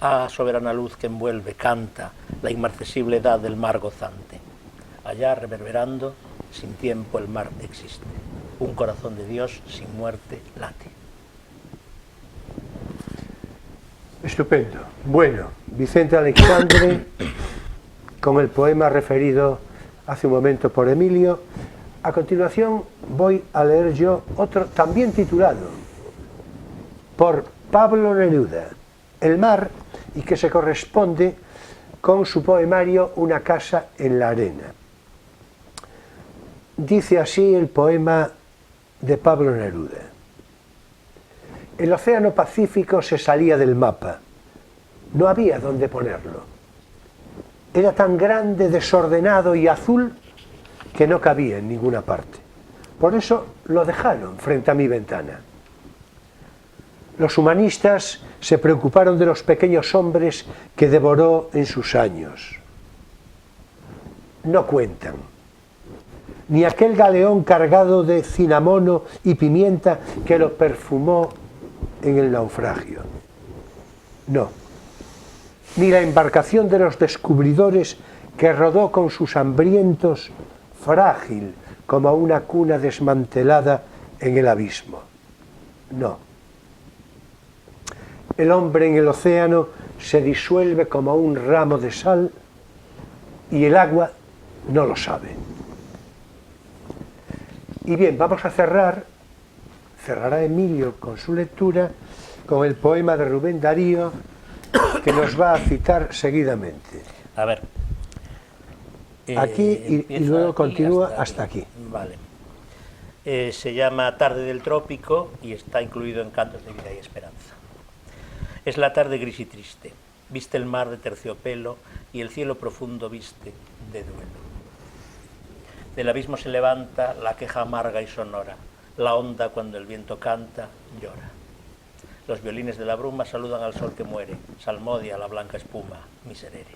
Ah, soberana luz que envuelve, canta la inmarcesible edad del mar gozante. Allá, reverberando, sin tiempo el mar existe. Un corazón de Dios sin muerte late.
Estupendo. Bueno, Vicente Aleixandre, con el poema referido hace un momento por Emilio. A continuación voy a leer yo otro, también titulado por Pablo Neruda, El mar, y que se corresponde con su poemario Una casa en la arena. Dice así el poema de Pablo Neruda. El océano Pacífico se salía del mapa. No había dónde ponerlo. Era tan grande, desordenado y azul que no cabía en ninguna parte. Por eso lo dejaron frente a mi ventana. Los humanistas se preocuparon de los pequeños hombres que devoró en sus años. No cuentan. Ni aquel galeón cargado de cinamono y pimienta que lo perfumó en el naufragio. No. Ni la embarcación de los descubridores que rodó con sus hambrientos, frágil como una cuna desmantelada en el abismo. No. El hombre en el océano se disuelve como un ramo de sal y el agua no lo sabe. Y bien, vamos a cerrará Emilio con su lectura, con el poema de Rubén Darío, que nos va a citar seguidamente.
A ver.
Aquí y luego continúa hasta aquí.
Vale. Se llama Tarde del Trópico y está incluido en Cantos de Vida y Esperanza. Es la tarde gris y triste. Viste el mar de terciopelo y el cielo profundo viste de duelo. Del abismo se levanta la queja amarga y sonora. La onda cuando el viento canta, llora. Los violines de la bruma saludan al sol que muere. Salmodia la blanca espuma, miserere.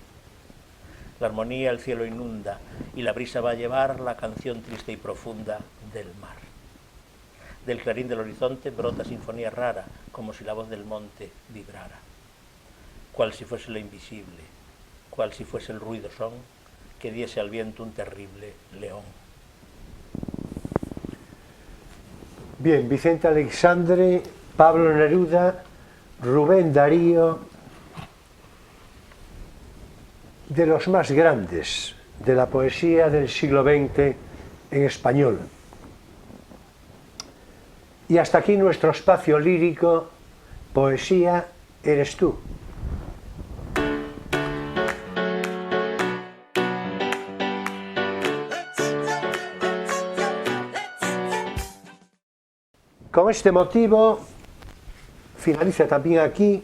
La armonía el cielo inunda y la brisa va a llevar la canción triste y profunda del mar. Del clarín del horizonte brota sinfonía rara, como si la voz del monte vibrara. Cual si fuese lo invisible, cual si fuese el ruido son, que diese al viento un terrible león.
Bien, Vicente Aleixandre, Pablo Neruda, Rubén Darío, de los más grandes de la poesía del siglo XX en español. Y hasta aquí nuestro espacio lírico, Poesía eres tú. Con este motivo finaliza también aquí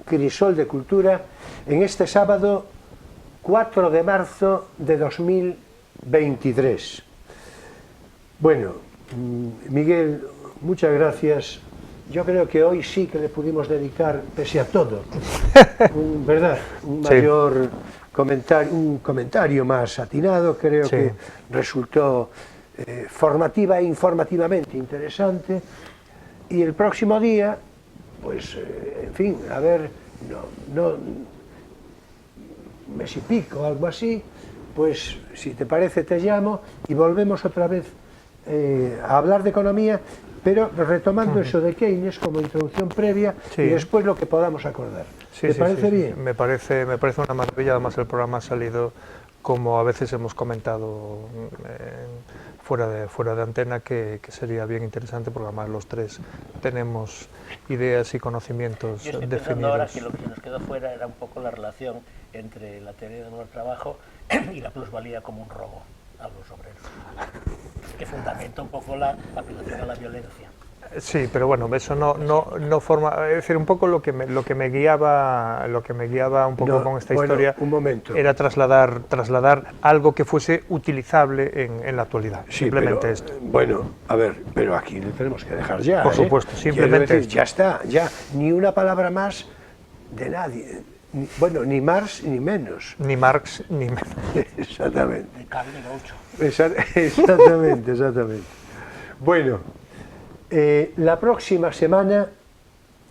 Crisol de Cultura en este sábado 4 de marzo de 2023. Bueno, Miguel, muchas gracias yo creo que hoy sí que le pudimos dedicar, pese a todo, ¿verdad? Un mayor comentario, un comentario más atinado, creo que resultó formativa e informativamente interesante. Y el próximo día, pues, en fin, a ver, un mes y pico, algo así, pues, si te parece, te llamo y volvemos otra vez a hablar de economía, pero retomando eso de Keynes como introducción previa y después lo que podamos acordar. ¿Te parece bien?
Me parece una maravilla. Además, el programa ha salido, como a veces hemos comentado fuera de antena, que sería bien interesante, porque además los tres tenemos ideas y conocimientos
Yo estoy
definidos.
pensando ahora que lo que nos quedó fuera era un poco la relación entre la teoría del trabajo y la plusvalía como un robo a los obreros, que fundamenta un poco la apelación a la violencia.
Sí, pero bueno, eso no forma, es decir, un poco lo que me guiaba un poco con esta historia era trasladar algo que fuese utilizable en la actualidad,
sí,
simplemente
pero,
esto.
Bueno, a ver, pero aquí le tenemos que dejar ya.
Por supuesto, simplemente
decir, ya está, ya, ni una palabra más de nadie. Bueno, ni Marx ni menos.
Ni Marx ni menos.
Exactamente.
Ni Carl ni Groucho.
Exactamente. Bueno, la próxima semana,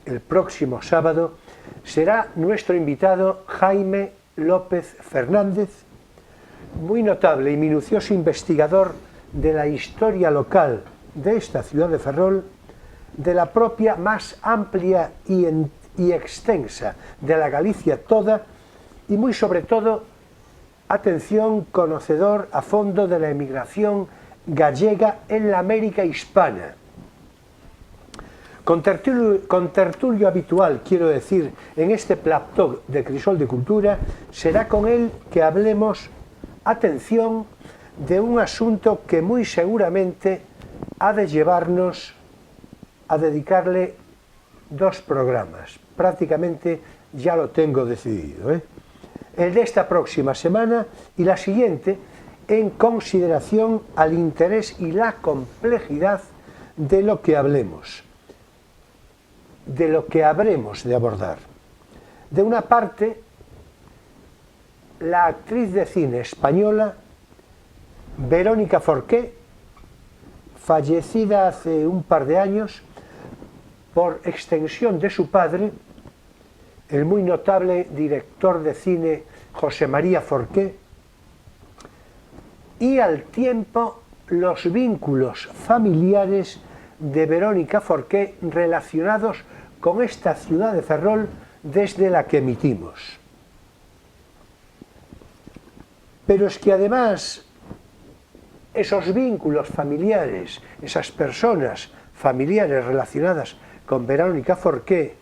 el próximo sábado, será nuestro invitado Jaime López Fernández, muy notable y minucioso investigador de la historia local de esta ciudad de Ferrol, de la propia más amplia y extensa de la Galicia toda, y muy sobre todo, atención, conocedor a fondo de la emigración gallega en la América hispana. Con tertulio habitual, quiero decir, en este plató de Crisol de Cultura, será con él que hablemos, atención, de un asunto que muy seguramente ha de llevarnos a dedicarle 2 programas. Prácticamente ya lo tengo decidido, el de esta próxima semana y la siguiente, en consideración al interés y la complejidad de lo que hablemos, de lo que habremos de abordar. De una parte, la actriz de cine española Verónica Forqué, fallecida hace un par de años por extensión de su padre, el muy notable director de cine José María Forqué, y al tiempo los vínculos familiares de Verónica Forqué relacionados con esta ciudad de Ferrol desde la que emitimos. Pero es que además esos vínculos familiares, esas personas familiares relacionadas con Verónica Forqué,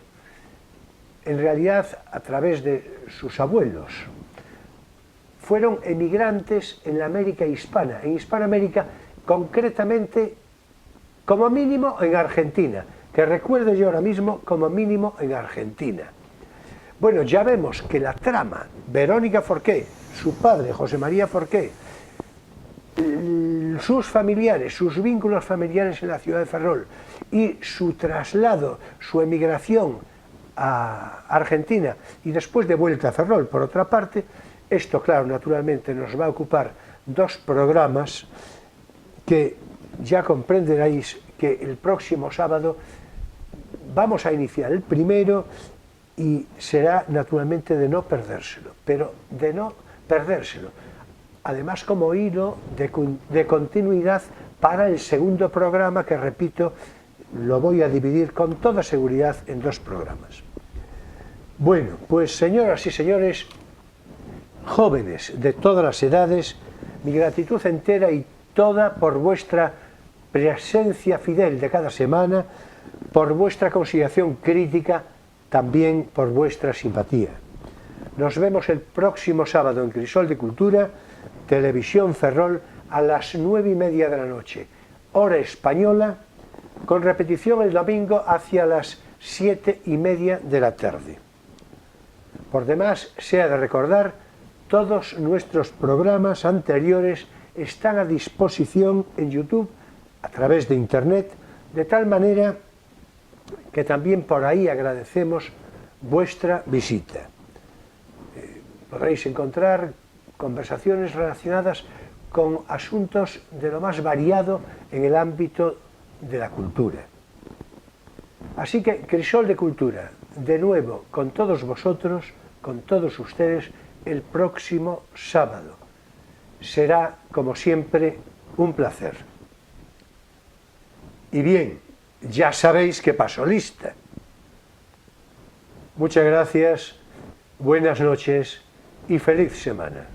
en realidad a través de sus abuelos, fueron emigrantes en la América hispana, en Hispanoamérica, concretamente, como mínimo en Argentina, que recuerdo yo ahora mismo, como mínimo en Argentina. Bueno, ya vemos que la trama, Verónica Forqué, su padre, José María Forqué, sus familiares, sus vínculos familiares en la ciudad de Ferrol y su traslado, su emigración a Argentina y después de vuelta a Ferrol, por otra parte, esto, claro, naturalmente nos va a ocupar 2 programas que ya comprenderéis que el próximo sábado vamos a iniciar el primero y será naturalmente de no perdérselo, pero de no perdérselo. Además, como hilo de continuidad para el segundo programa, que repito, lo voy a dividir con toda seguridad en 2 programas. Bueno, pues señoras y señores, jóvenes de todas las edades, mi gratitud entera y toda por vuestra presencia fidel de cada semana, por vuestra consideración crítica, también por vuestra simpatía. Nos vemos el próximo sábado en Crisol de Cultura, Televisión Ferrol, a las 9:30 de la noche, hora española, con repetición el domingo hacia las 7:30 de la tarde. Por demás, se ha de recordar, todos nuestros programas anteriores están a disposición en YouTube a través de Internet, de tal manera que también por ahí agradecemos vuestra visita. Podréis encontrar conversaciones relacionadas con asuntos de lo más variado en el ámbito de la cultura. Así que Crisol de Cultura, de nuevo con todos vosotros, con todos ustedes, el próximo sábado. Será, como siempre, un placer. Y bien, ya sabéis que paso lista. Muchas gracias, buenas noches y feliz semana.